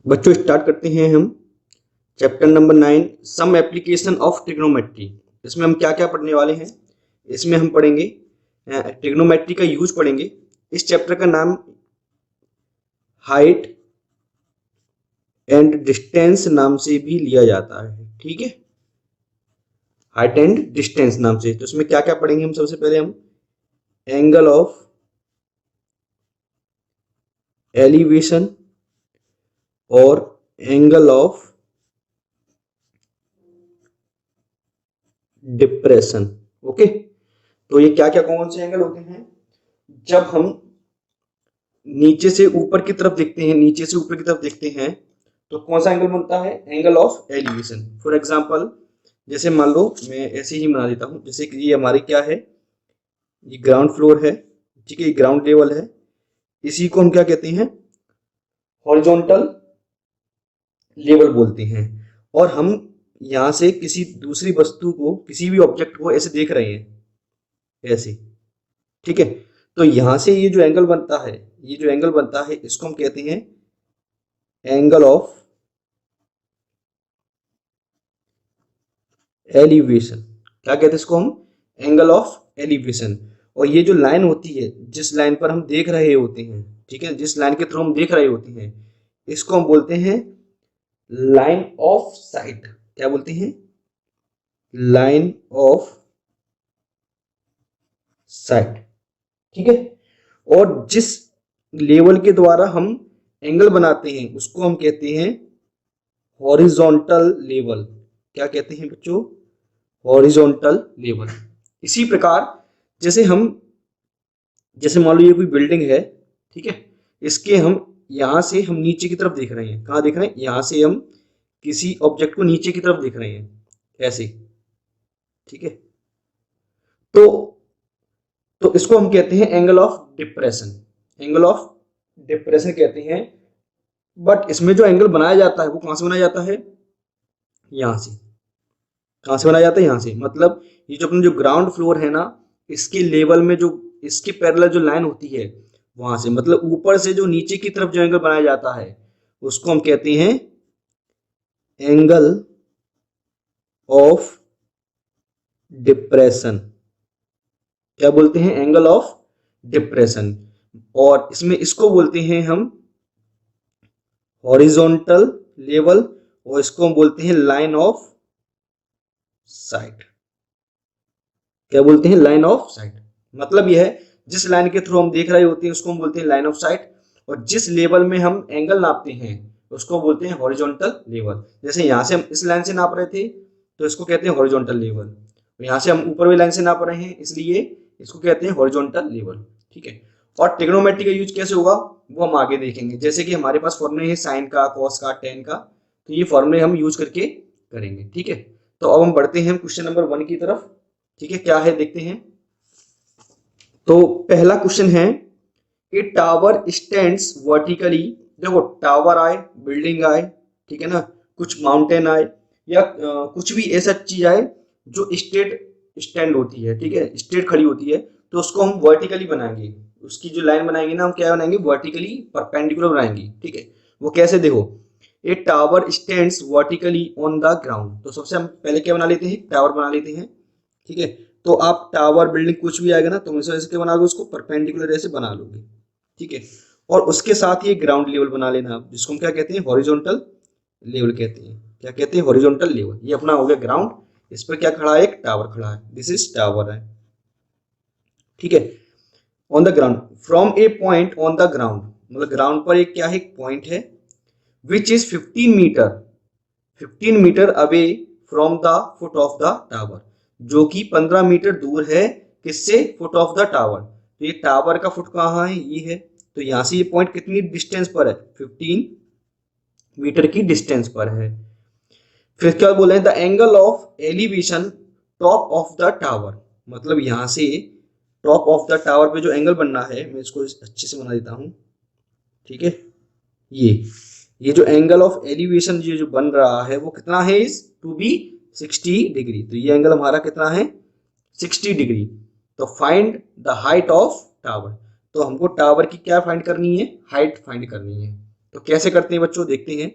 बच्चों स्टार्ट करते हैं हम chapter number 9 some application of trigonometry. इसमें हम क्या क्या पढ़ने वाले हैं? इसमें हम पढ़ेंगे ट्रिग्नोमेट्री का यूज पढ़ेंगे। इस चैप्टर का नाम हाइट एंड डिस्टेंस नाम से भी लिया जाता है। ठीक है, हाइट एंड डिस्टेंस नाम से। तो इसमें क्या क्या पढ़ेंगे हम? सबसे पहले हम एंगल ऑफ एलिवेशन और एंगल ऑफ डिप्रेशन। ओके, तो ये क्या क्या कौन से एंगल होते हैं? जब हम नीचे से ऊपर की तरफ देखते हैं, नीचे से ऊपर की तरफ देखते हैं तो कौन सा एंगल बनता है? Angle of elevation. For example, जैसे मान लो मैं ऐसे ही बना देता हूं, जैसे कि ये हमारे क्या है, ये ग्राउंड फ्लोर है। ठीक है, ये ग्राउंड लेवल है। इसी को हम क्या कहते हैं? हॉरिजॉन्टल लेवल बोलते हैं। और हम यहां से किसी दूसरी वस्तु को, किसी भी ऑब्जेक्ट को ऐसे देख रहे हैं, ऐसे। ठीक है, तो यहां से ये जो एंगल बनता है, ये जो एंगल बनता है, इसको हम कहते हैं एंगल ऑफ एलिवेशन। क्या कहते हैं इसको हम? Angle of elevation. और ये जो लाइन होती है, जिस लाइन पर हम देख रहे होते हैं, ठीक है, जिस लाइन के थ्रू हम देख रहे होते हैं, इसको हम बोलते हैं लाइन ऑफ साइट। क्या बोलते हैं? Line of site. ठीक है, और जिस लेवल के द्वारा हम एंगल बनाते हैं उसको हम कहते हैं हॉरिजॉन्टल लेवल। क्या कहते हैं बच्चों? Horizontal level. इसी प्रकार जैसे मान लो ये कोई बिल्डिंग है, ठीक है, इसके हम यहां से हम नीचे की तरफ देख रहे हैं। कहां देख रहे हैं? यहां से हम किसी ऑब्जेक्ट को नीचे की तरफ देख रहे हैं, ऐसे। ठीक है, तो इसको हम कहते हैं angle of depression. Angle of depression कहते हैं। बट इसमें जो एंगल बनाया जाता है वो कहां से बनाया जाता है? यहां से। कहां से बनाया जाता है? यहां से। मतलब ये जो अपना जो ग्राउंड फ्लोर है ना, इसके लेवल में जो इसके पैरेलल जो लाइन होती है, वहां से, मतलब ऊपर से जो नीचे की तरफ जो एंगल बनाया जाता है उसको हम कहते हैं एंगल ऑफ डिप्रेशन। क्या बोलते हैं? Angle of depression. और इसमें इसको बोलते हैं हम हॉरिजॉन्टल लेवल, और इसको हम बोलते हैं लाइन ऑफ साइट। क्या बोलते हैं? Line of site. मतलब यह है, जिस लाइन के थ्रू हम देख रहे होते हैं उसको हम बोलते हैं लाइन ऑफ साइट, और जिस लेवल में हम एंगल नापते हैं उसको बोलते हैं हॉरिजॉन्टल लेवल। जैसे यहां से हम इस लाइन से नाप रहे थे तो इसको कहते हैं हॉरिजॉन्टल लेवल, यहां से हम ऊपर वाली लाइन से नाप रहे हैं इसलिए इसको कहते हैं हॉरिजॉन्टल लेवल। ठीक है, और ट्रिग्नोमेट्री का यूज कैसे होगा वो हम आगे देखेंगे। जैसे कि हमारे पास फॉर्मूले है साइन का, कॉस का, टेन का, तो ये फॉर्मूले हम यूज करके करेंगे। ठीक है, तो अब हम बढ़ते हैं क्वेश्चन नंबर 1 की तरफ। ठीक है, क्या है देखते हैं। तो पहला क्वेश्चन है, ए टावर स्टैंड्स वर्टिकली। देखो, टावर आए, बिल्डिंग आए, ठीक है ना, कुछ माउंटेन आए, या कुछ भी ऐसा चीज आए जो स्ट्रेट स्टैंड होती है, ठीक है, स्ट्रेट खड़ी होती है, तो उसको हम वर्टिकली बनाएंगे। उसकी जो लाइन बनाएंगे ना, हम क्या बनाएंगे? वर्टिकली परपेंडिकुलर बनाएंगे। ठीक है, वो कैसे? देखो, ए tower stands vertically on the ground. तो सबसे हम पहले क्या बना लेते हैं? टावर बना लेते हैं। ठीक है, तो आप टावर, बिल्डिंग कुछ भी आएगा ना, तो हमेशा ऐसे क्या बनाओगे? उसको परपेंडिकुलर ऐसे बना लोगे। ठीक है, और उसके साथ ही ग्राउंड लेवल बना लेना आप, जिसको हम क्या कहते हैं? हॉरिजॉन्टल लेवल कहते हैं। क्या कहते हैं? Horizontal level. ये अपना हो गया ग्राउंड। इस पर क्या खड़ा है? एक टावर खड़ा है। दिस इज टावर है। ठीक है, on the ground, from a point on the ground, मतलब ग्राउंड पर एक क्या है? एक पॉइंट है, which is 15 metre away from the foot of the tower, जो कि 15 मीटर दूर है किससे? Foot of the tower. तो ये टावर का फुट कहाँ है? ये है। तो यहां से ये पॉइंट कितनी डिस्टेंस पर है? 15 मीटर की डिस्टेंस पर है। फिर क्या बोले? The angle of elevation top of the tower, मतलब यहां से टॉप ऑफ द टावर पे जो एंगल बनना है, मैं इसको अच्छे से बना देता हूं। ठीक है, ये जो एंगल ऑफ एलिवेशन ये जो बन रहा है वो कितना है? Is to be 60 degree. तो ये एंगल हमारा कितना है? 60 डिग्री। तो find the height of tower. तो हमको टावर की क्या फाइंड करनी है? हाइट फाइंड करनी है। तो कैसे करते हैं बच्चों, देखते हैं।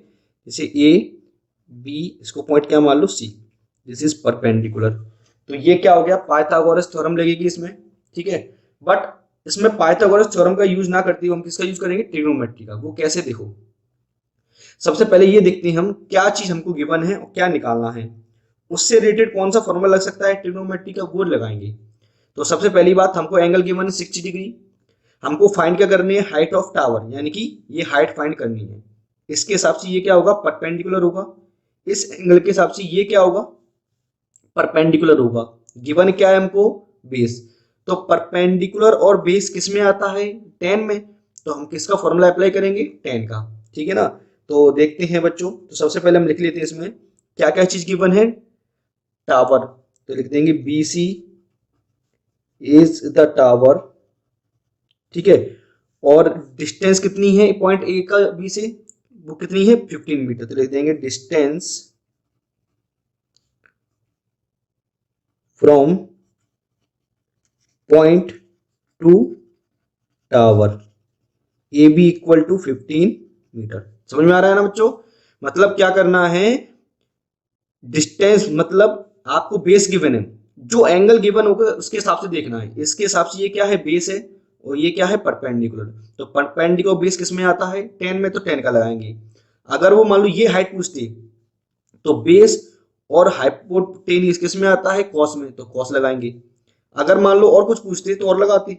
जैसे ए बी, इसको पॉइंट क्या मान लो सी, दिस इज परपेंडिकुलर। तो ये क्या हो गया, पाइथागोरस थ्योरम लगेगी इसमें, ठीक है। बट इसमें पाइथागोरस थ्योरम का यूज ना करते हुए हम किसका यूज करेंगे, ट्रिग्नोमेट्री का। वो कैसे, देखो सबसे पहले ये देखते हैं हम क्या चीज हमको गिवन है और क्या निकालना है, उससे रिलेटेड कौन सा फॉर्मूला लग सकता है ट्रिग्नोमेट्री का, वो लगाएंगे। तो सबसे पहली बात, हमको एंगल गिवन है 60 डिग्री, हमको फाइंड क्या करनी है, हाइट ऑफ टावर, यानी कि ये हाइट फाइंड करनी है। इसके हिसाब से ये क्या होगा, परपेंडिकुलर होगा। इस एंगल के हिसाब से ये क्या होगा, परपेंडिकुलर होगा। गिवन क्या है हमको, बेस। तो परपेंडिकुलर और बेस किस में आता है, टेन में। तो हम किसका फॉर्मूला अप्लाई करेंगे, टेन का, ठीक है ना। तो देखते हैं बच्चों, तो सबसे पहले हम लिख लेते हैं इसमें क्या क्या चीज गिवन है, टावर। तो लिख देंगे B C is the tower, ठीक है। और डिस्टेंस कितनी है पॉइंट ए का बी से, वो कितनी है 15 मीटर। तो लिख देंगे distance from point to tower A B equal to 15 metre. समझ में आ रहा है ना बच्चों, मतलब क्या करना है, डिस्टेंस मतलब आपको बेस गिवन है, जो एंगल गिवन होगा उसके हिसाब से देखना है। इसके हिसाब से ये क्या है, बेस है, और ये क्या है, परपेंडिकुलर। तो परपेंडिकुलर बेस किस में आता है, 10 में, तो 10 का लगाएंगे। अगर वो मान लो ये हाइट पूछती तो बेस और हाइपोटेनियस किस में आता है, कॉस में, तो कॉस लगाएंगे। अगर मान लो और कुछ पूछते तो और लगाते,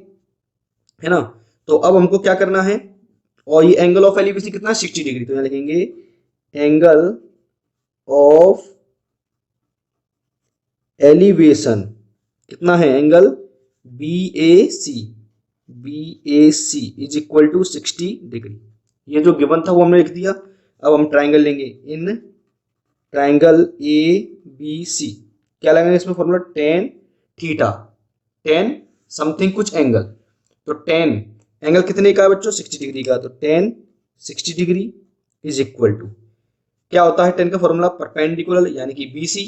है ना। तो अब हमको क्या करना है, और ये एंगल ऑफ एलिवेशन कितना, 60 डिग्री। तो यहां लिखेंगे एंगल ऑफ एलिवेशन कितना है, angle B A C is equal to 60 degree. ये जो गिवन था वो हमने लिख दिया। अब हम ट्राइंगल लेंगे, इन ट्राइंगल ए बी सी क्या लगेंगे इसमें formula, tan theta, tan something कुछ एंगल। तो टेन एंगल कितने का है बच्चों, 60 डिग्री का। तो tan 60 degree is equal to क्या होता है, टेन का फॉर्मूला परपेंडिकुलर यानी कि बी सी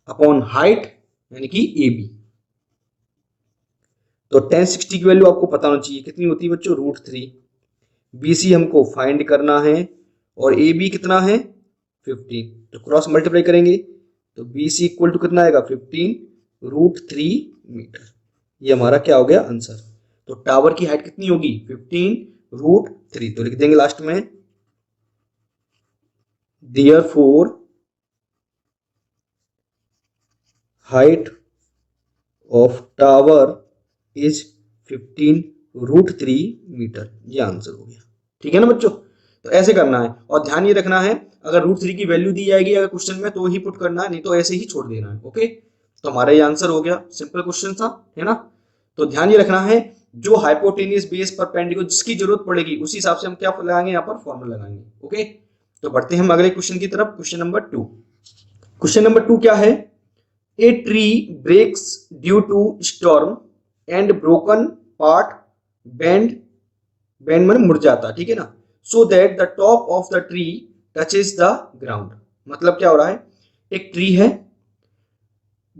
अपॉन हाइट यानी कि ए बी। तो टेन 60 की वैल्यू आपको पता होना चाहिए कितनी होती है बच्चों, √3। BC हमको फाइंड करना है और AB कितना है 15। तो क्रॉस मल्टीप्लाई करेंगे तो BC इक्वल टू कितना आएगा 15 √3 मीटर। ये हमारा क्या हो गया आंसर। तो टावर की हाइट कितनी होगी 15 √3। तो लिख देंगे लास्ट में therefore height of tower is 15 √3 metre. ये आंसर हो गया, ठीक है ना बच्चों। तो ऐसे करना है और ध्यान ये रखना है अगर √3 की वैल्यू दी जाएगी अगर क्वेश्चन में तो ही पुट करना है, नहीं तो ऐसे ही छोड़ देना है। ओके, तो हमारा ये आंसर हो गया, सिंपल क्वेश्चन था, है ना। तो ध्यान ये रखना है जो हाइपोटेनियस बेस परपेंडिकुलर जिसकी जरूरत पड़ेगी उसी हिसाब से हम क्या लगाएंगे, यहाँ पर फॉर्मूला लगाएंगे। ओके, तो बढ़ते हैं हम अगले क्वेश्चन की तरफ। Question number 2। क्वेश्चन नंबर 2 क्या है, a tree breaks due to storm and broken part bend, bend माने मुरझाता, ठीक है ना, so that the top of the tree touches the ground. मतलब क्या हो रहा है, एक ट्री है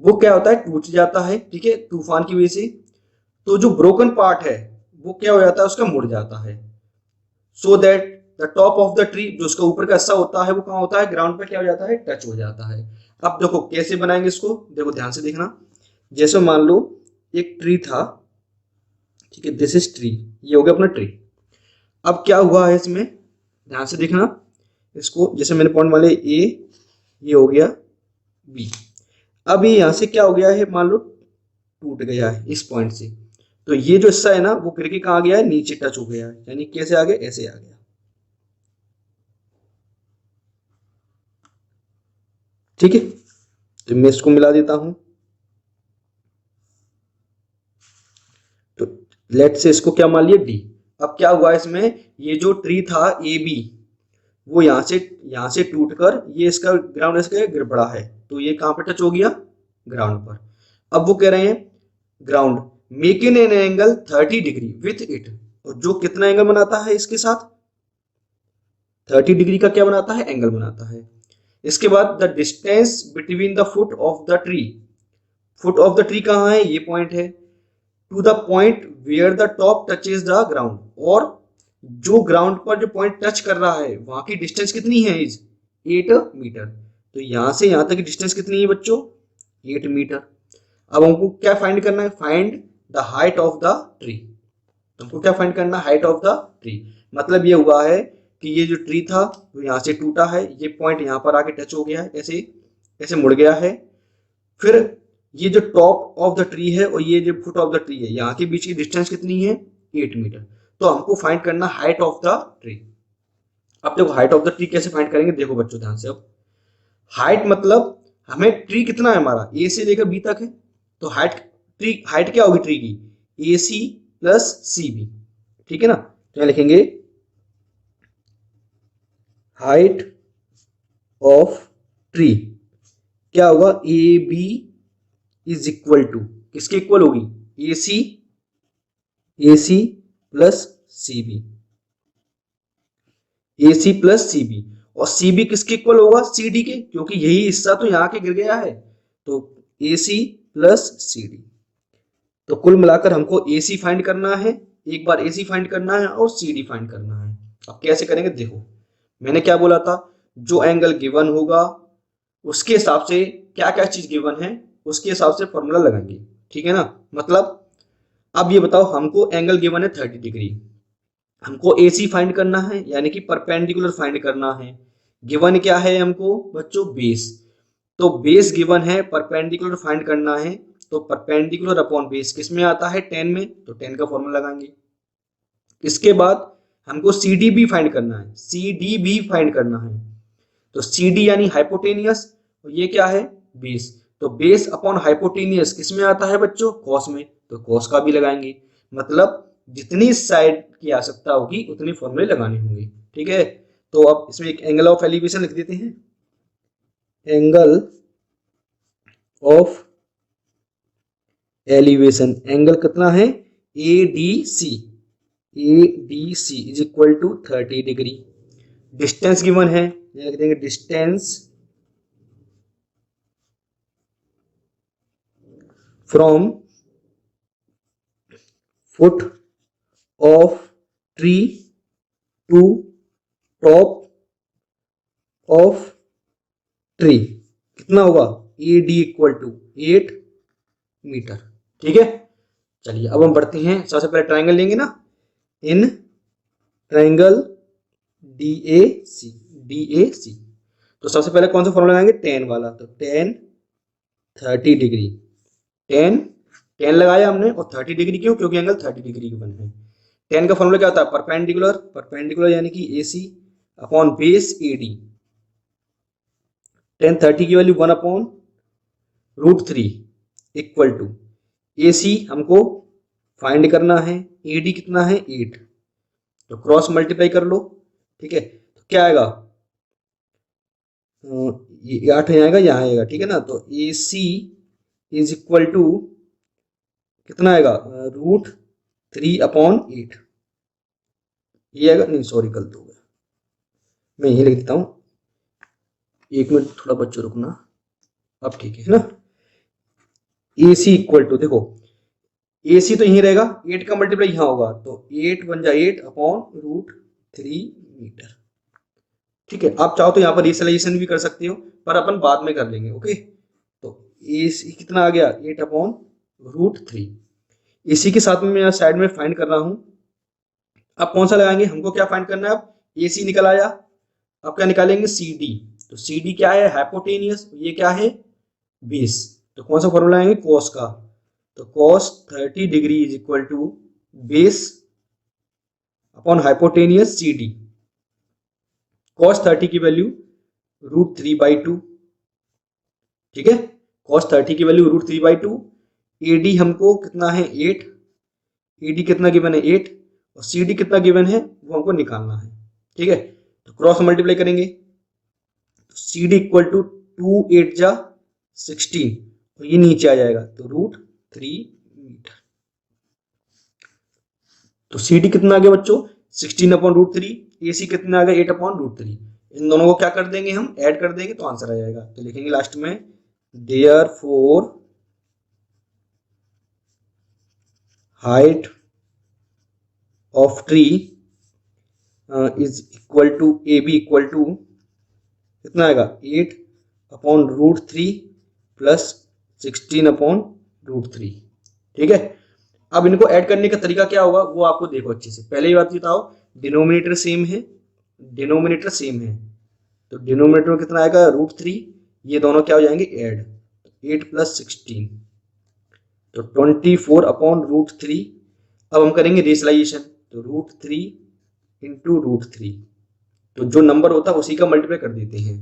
वो क्या होता है टूट जाता है, ठीक है, तूफान की वजह से। तो जो ब्रोकन पार्ट है वो क्या हो जाता है, उसका मुड़ जाता है। सो that the top of the tree, जो उसका ऊपर का हिस्सा होता है वो कहाँ होता है, ग्राउंड पे क्या हो जाता है, टच हो जाता है। अब देखो कैसे बनाएंगे इसको, देखो ध्यान से देखना। जैसे मान लो एक ट्री था, ठीक है, दिस इज ट्री, ये हो गया अपना ट्री। अब क्या हुआ है इसमें, ध्यान से देखना इसको, जैसे मैंने पॉइंट वाले ए, ये हो गया बी। अब ये यहां से क्या हो गया है, मान लो टूट गया है इस पॉइंट से। तो ये जो हिस्सा है ना वो गिर के कहाँ गया है, नीचे टच हो गया है, यानी कैसे आ गया, ऐसे आ गया, ठीक है। तो मैं इसको मिला देता हूं। तो लेट से इसको क्या मान लिया डी। अब क्या हुआ इसमें, ये जो ट्री था ए बी वो यहां से टूटकर ये इसका ग्राउंड इसका गिर पड़ा है, तो ये कहां पे टच हो गया, ग्राउंड पर। अब वो कह रहे हैं ground making an angle 30 degree with it, और जो कितना एंगल बनाता है इसके साथ 30 डिग्री का क्या बनाता है, एंगल बनाता है। इसके बाद the distance between the foot of the tree, foot of the tree कहां है, ये पॉइंट है, to the point where the top touches the ground, और जो ग्राउंड पर जो पॉइंट टच कर रहा है वहां की डिस्टेंस कितनी है, इज 8 मीटर। तो यहां से यहां तक की डिस्टेंस कितनी है बच्चों, 8 मीटर। अब हमको क्या फाइंड करना है, find the height of the tree. हमको क्या फाइंड करना है, हाइट ऑफ द ट्री। मतलब ये हुआ है कि ये जो ट्री था वो यहाँ से टूटा है, ये पॉइंट यहाँ पर आके टच हो गया है, ऐसे ऐसे मुड़ गया है। फिर ये जो टॉप ऑफ द ट्री है और ये जो फुट ऑफ द ट्री है, यहाँ के बीच की डिस्टेंस कितनी है, 8 मीटर। तो हमको फाइंड करना हाइट ऑफ द ट्री। अब देखो हाइट ऑफ द ट्री कैसे फाइंड करेंगे, देखो बच्चों ध्यान से। अब हाइट मतलब हमें ट्री कितना है हमारा, ए से लेकर बी तक है, तो हाइट क्या होगी ट्री की, ए सी प्लस सी बी। ठीक है ना, तो यहाँ लिखेंगे हाइट ऑफ ट्री क्या होगा, A B is equal to, किसके इक्वल होगी, A C plus C B, A C plus C B. और सी बी किसके इक्वल होगा, सी डी के, क्योंकि यही हिस्सा तो यहाँ के गिर गया है। तो ए सी प्लस सी डी। तो कुल मिलाकर हमको ए सी फाइंड करना है, एक बार ए सी फाइंड करना है और सी डी फाइंड करना है। अब कैसे करेंगे, देखो मैंने क्या बोला था, जो एंगल गिवन होगा उसके हिसाब से, क्या क्या चीज गिवन है उसके हिसाब से फॉर्मूला लगाएंगे। ठीक है ना, मतलब अब ये बताओ, हमको एंगल गिवन है 30 डिग्री, हमको AC फाइंड करना है, यानी कि परपेंडिकुलर फाइंड करना है। गिवन क्या है हमको बच्चों, बेस। तो बेस गिवन है, परपेंडिकुलर फाइंड करना है, तो परपेंडिकुलर अपॉन बेस किस में आता है, 10 में, तो 10 का फॉर्मूला लगाएंगे। इसके बाद हमको CD भी फाइंड करना है, CD भी फाइंड करना है। तो CD यानी हाइपोटेनियस, और ये क्या है, बेस। तो बेस अपॉन हाइपोटेनियस किस में आता है बच्चों, कॉस में, तो कॉस का भी लगाएंगे। मतलब जितनी साइड की आवश्यकता होगी उतनी फॉर्मूले लगाने होंगे। ठीक है, तो अब इसमें एक एंगल ऑफ एलिवेशन लिख देते हैं, एंगल ऑफ एलिवेशन, एंगल कितना है, ADC, ADC is equal to 30 degree. Distance given है, लिख देंगे distance from foot of tree to top of tree कितना होगा, AD इक्वल टू 8 मीटर। ठीक है, चलिए अब हम बढ़ते हैं। सबसे पहले ट्राइंगल लेंगे ना, इन ट्राइंगल DAC, DAC। तो सबसे पहले कौन सा फॉर्मूला लगाएंगे, टेन वाला। तो टेन 30 डिग्री, टेन टेन लगाया हमने, और 30 डिग्री क्यों, क्योंकि एंगल 30 डिग्री की बन है। टेन का फॉर्मूला क्या होता है, परपेंडिकुलर, परपेंडिकुलर यानी कि AC upon base AD। Tan 30 की value 1 upon √3 equal to AC हमको फाइंड करना है, AD कितना है 8, तो क्रॉस मल्टीप्लाई कर लो। ठीक है, तो क्या आएगा, ये 8 आएगा, यहाँ आएगा। ठीक है ना, तो AC इज इक्वल टू कितना आएगा, √3 अपॉन 8। ये आएगा, नहीं सॉरी गलत हो गया, मैं यही लिख देता हूँ, एक मिनट थोड़ा बच्चों रुकना। अब ठीक है ना, AC इक्वल टू, देखो AC तो यही रहेगा, 8 का मल्टीप्लाई यहाँ होगा, तो 8 बन जाए 8 अपॉन √3 मीटर। ठीक है, आप चाहो तो यहाँ पर रिसलेशन भी कर सकते हो, पर अपन बाद में कर लेंगे। ओके, तो AC कितना आ गया, 8 अपॉन √3। इसी के साथ में मैं साइड में फाइंड कर रहा हूं। अब कौन सा लगाएंगे, हमको क्या फाइंड करना है, अब AC निकल आया, अब क्या निकालेंगे, CD। तो CD क्या है, हाइपोटेनियस, ये क्या है, बेस। तो कौन सा फॉर्मूला आएंगे, कॉस का। तो cos 30 degree is equal to base upon hypotenuse CD। Cos 30 की वैल्यू √3/2। ठीक है, कॉस 30 की वैल्यू √3/2। AD हमको कितना है 8, AD कितना गिवन है 8, और CD कितना गिवन है वो हमको निकालना है। ठीक है, तो क्रॉस मल्टीप्लाई करेंगे, तो CD इक्वल टू 2 8 जा 16, तो ये नीचे आ जाएगा, तो √3 मीटर। तो CD कितना आ गया बच्चों, 16 अपॉन √3, AC कितना आ गया 8 अपॉन √3। इन दोनों को क्या कर देंगे, हम ऐड कर देंगे, तो आंसर आ जाएगा। तो लिखेंगे लास्ट में, therefore height of tree is equal to A B equal to कितना आएगा 8/√3 प्लस 16/√3। ठीक है, अब इनको ऐड करने का तरीका क्या होगा वो आपको देखो अच्छे से। पहले ही बात बताओ, डिनोमिनेटर सेम है, डिनोमिनेटर सेम है, तो डिनोमिनेटर में कितना आएगा √3, ये दोनों क्या हो जाएंगे ऐड, 8 + 16 तो 24/√3। अब हम करेंगे रेशलाइजेशन, तो √3 इंटू √3, तो जो नंबर होता है उसी का मल्टीप्लाई कर देते हैं,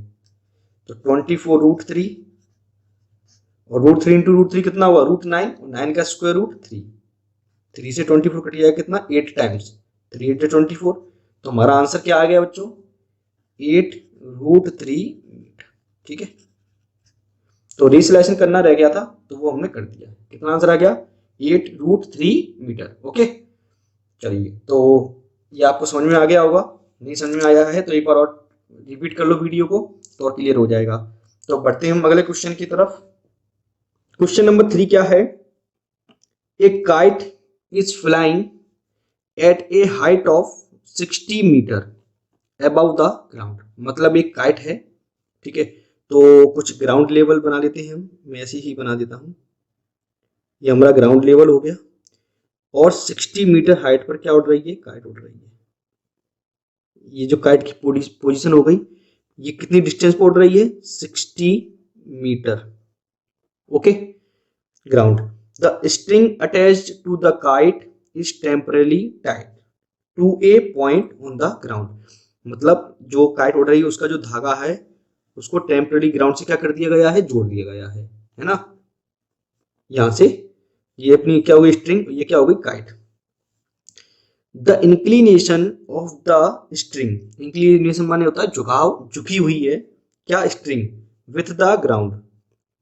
तो 24√3 और √3 इंटू √3 कितना हुआ √9, और 9 का स्क्वायर रूट 3, 3 से 24 कट जाएगा कितना 8 टाइम्स, 3 8 24, तो हमारा आंसर क्या आ गया बच्चों 8√3 मीटर। ठीक है, तो रेशलाइजेशन करना रह गया था तो वो हमने कर दिया, कितना आंसर आ गया 8√3 मीटर। ओके, चलिए, तो ये आपको समझ में आ गया होगा, नहीं समझ में आया है तो एक बार और रिपीट कर लो वीडियो को तो और क्लियर हो जाएगा। तो बढ़ते हैं हम अगले क्वेश्चन की तरफ। क्वेश्चन नंबर 3 क्या है, a kite is flying at a height of 60 metre above the ground. मतलब एक काइट है, ठीक है, तो कुछ ग्राउंड लेवल बना लेते हैं हम, मैं ऐसे ही बना देता हूं, ये हमारा ग्राउंड लेवल हो गया, और 60 मीटर हाइट पर क्या उड़ रही है, काइट उड़ रही है। ये जो काइट की पोजीशन हो गई, ये कितनी डिस्टेंस पर उड़ रही है 60 metre. Okay, ground, the string attached to the kite is temporarily tied to a point on the ground. मतलब जो काइट उड़ रही है उसका जो धागा है उसको टेम्पररी ग्राउंड से क्या कर दिया गया है, जोड़ दिया गया है ना। यहां से ये अपनी क्या हो गई स्ट्रिंग, ये क्या हो गई kite. The inclination of the string, inclination माने होता है झुकाव, झुकी हुई है क्या स्ट्रिंग विथ द ग्राउंड,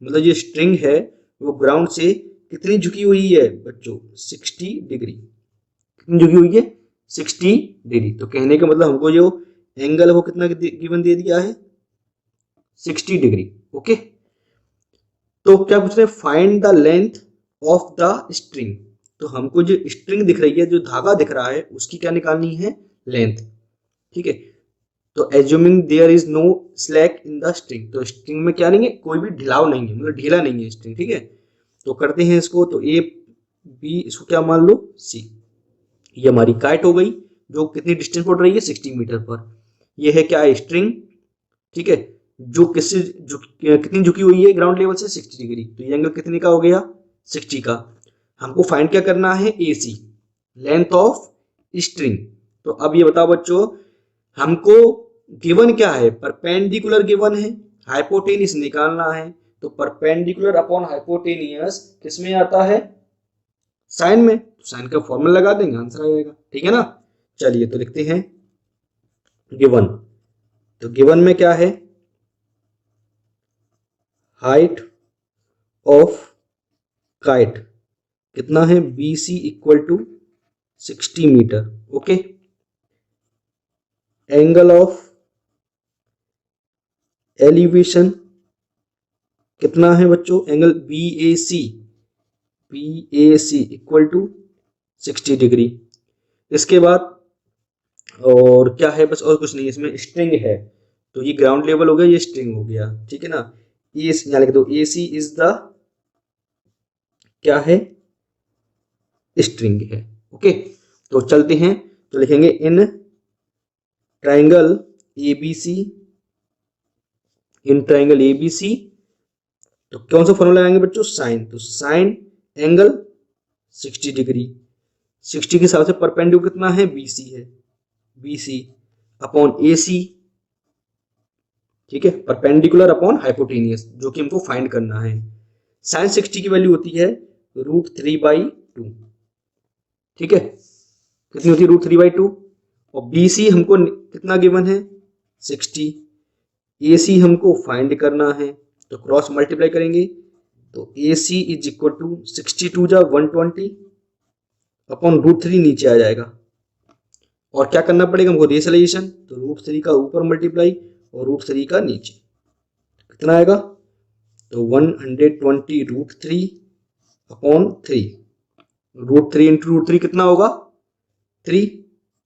मतलब ये स्ट्रिंग है वो ग्राउंड से कितनी झुकी हुई है बच्चों 60 डिग्री। कितनी झुकी हुई है 60 डिग्री। तो कहने का मतलब हमको जो एंगल है वो कितना गिवन दे दिया है 60 डिग्री। ओके, तो क्या पूछ रहे हैं, find the length of the string. तो हमको जो स्ट्रिंग दिख रही है, जो धागा दिख रहा है उसकी क्या निकालनी है लेंथ। ठीक है, तो assuming there is no slack in the string, तो स्ट्रिंग में क्या नहीं है, कोई भी ढिलाव नहीं है, मतलब ढीला नहीं है स्ट्रिंग। ठीक है, तो करते हैं इसको, तो ए बी इसको क्या मान लो सी, ये हमारी काइट हो गई जो कितनी डिस्टेंस पड़ रही है 60 मीटर पर। ये है क्या है स्ट्रिंग, ठीक है, जो किससे कितनी झुकी हुई है ग्राउंड लेवल से 60 डिग्री। तो ये एंगल कितने का हो गया 60 का। हमको फाइंड क्या करना है ए सी, लेंथ ऑफ स्ट्रिंग। तो अब ये बताओ बच्चों, हमको गिवन क्या है, परपेंडिकुलर गिवन है, हाइपोटेनियस निकालना है। तो परपेंडिकुलर अपॉन हाइपोटेनियस किसमें आता है, साइन में, तो साइन का फॉर्मूला लगा देंगे आंसर आ जाएगा। ठीक है ना, चलिए तो लिखते हैं गिवन। तो गिवन में क्या है, हाइट ऑफ काइट कितना है BC equal to 60 metre. Okay, angle of elevation कितना है बच्चों, angle BAC equal to 60 degree. इसके बाद और क्या है, बस और कुछ नहीं, इसमें स्ट्रिंग है, तो ये ग्राउंड लेवल हो गया, ये स्ट्रिंग हो गया। ठीक है ना, ये यहाँ लिख दो AC इज द क्या है स्ट्रिंग है। ओके, तो चलते हैं, तो लिखेंगे in triangle ABC, in triangle ABC, तो कौन सा फॉर्मूला लगाएंगे बच्चों साइन, तो साइन एंगल 60 डिग्री, 60 के हिसाब से परपेंडिकुलर कितना है BC है, BC अपॉन AC। ठीक है, परपेंडिकुलर अपॉन हाइपोटेनियस जो कि हमको फाइंड करना है। साइन 60 की वैल्यू होती है √3/2। ठीक है, कितनी होती है √3/2, और BC हमको कितना गिवन है 60, AC हमको फाइंड करना है, तो क्रॉस मल्टीप्लाई करेंगे, तो AC इज इक्वल टू 62 जा 120 अपॉन √3 नीचे आ जाएगा, और क्या करना पड़ेगा हमको रेशलाइजेशन, तो √3 का ऊपर मल्टीप्लाई और √3 का नीचे, कितना आएगा, तो 120 √3 अपॉन 3, √3 इंटू √3 कितना होगा 3,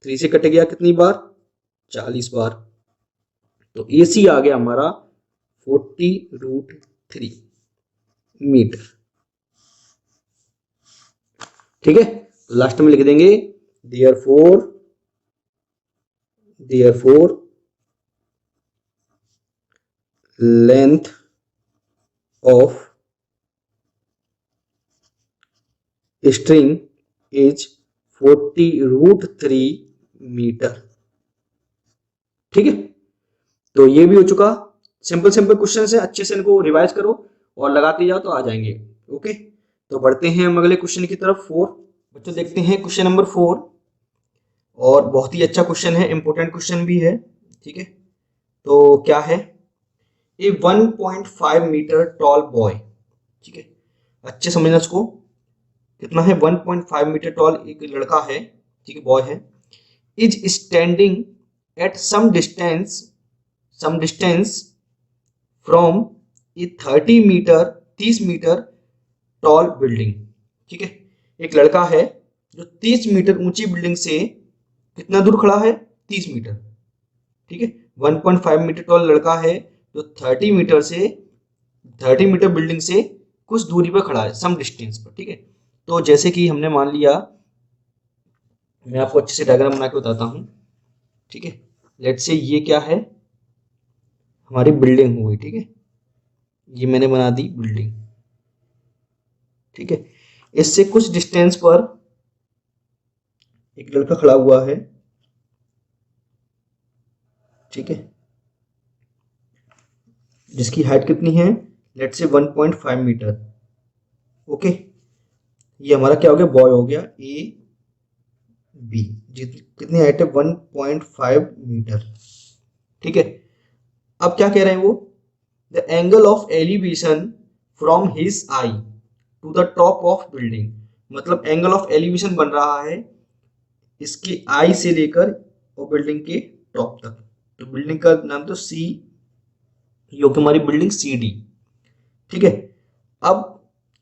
3 से कट गया कितनी बार 40 बार, तो AC आ गया हमारा 40√3 मीटर। ठीक है, तो लास्ट में लिख देंगे therefore length of string is 40√3 metre. ठीक है, तो ये भी हो चुका। सिंपल सिंपल क्वेश्चन है, अच्छे से इनको रिवाइज करो और लगाते जाओ तो आ जाएंगे। ओके, तो बढ़ते हैं हम अगले क्वेश्चन की तरफ। 4 बच्चों देखते हैं क्वेश्चन नंबर 4, और बहुत ही अच्छा क्वेश्चन है, इंपॉर्टेंट क्वेश्चन भी है। ठीक है, तो क्या है, ए 1.5 मीटर टॉल बॉय। ठीक है, अच्छे समझना इसको, कितना है 1.5 मीटर टॉल एक लड़का है, ठीक है, बॉय है, is standing at some distance from a 30 metre tall building. ठीक है, एक लड़का है जो 30 मीटर ऊंची बिल्डिंग से कितना दूर खड़ा है, 30 मीटर। ठीक है, 1.5 मीटर टॉल लड़का है जो 30 मीटर बिल्डिंग से कुछ दूरी पर खड़ा है, सम डिस्टेंस पर। ठीक है, तो जैसे कि हमने मान लिया, मैं आपको अच्छे से डायग्राम बना के बताता हूं। ठीक है, लेट्स से ये क्या है, हमारी बिल्डिंग हो गई। ठीक है, ये मैंने बना दी बिल्डिंग। ठीक है, इससे कुछ डिस्टेंस पर एक लड़का खड़ा हुआ है। ठीक है, जिसकी हाइट कितनी है, लेट्स से 1.5 मीटर। ओके, ये हमारा क्या हो गया, बॉय हो गया, ए बी, कितनी हाइट है, 1.5 मीटर। ठीक है, अब क्या कह रहे हैं वो, the angle of elevation from his eye to the top of building. मतलब एंगल ऑफ एलिवेशन बन रहा है इसके आई से लेकर और बिल्डिंग के टॉप तक। तो बिल्डिंग का नाम तो सी, यो कि हमारी बिल्डिंग CD। ठीक है, अब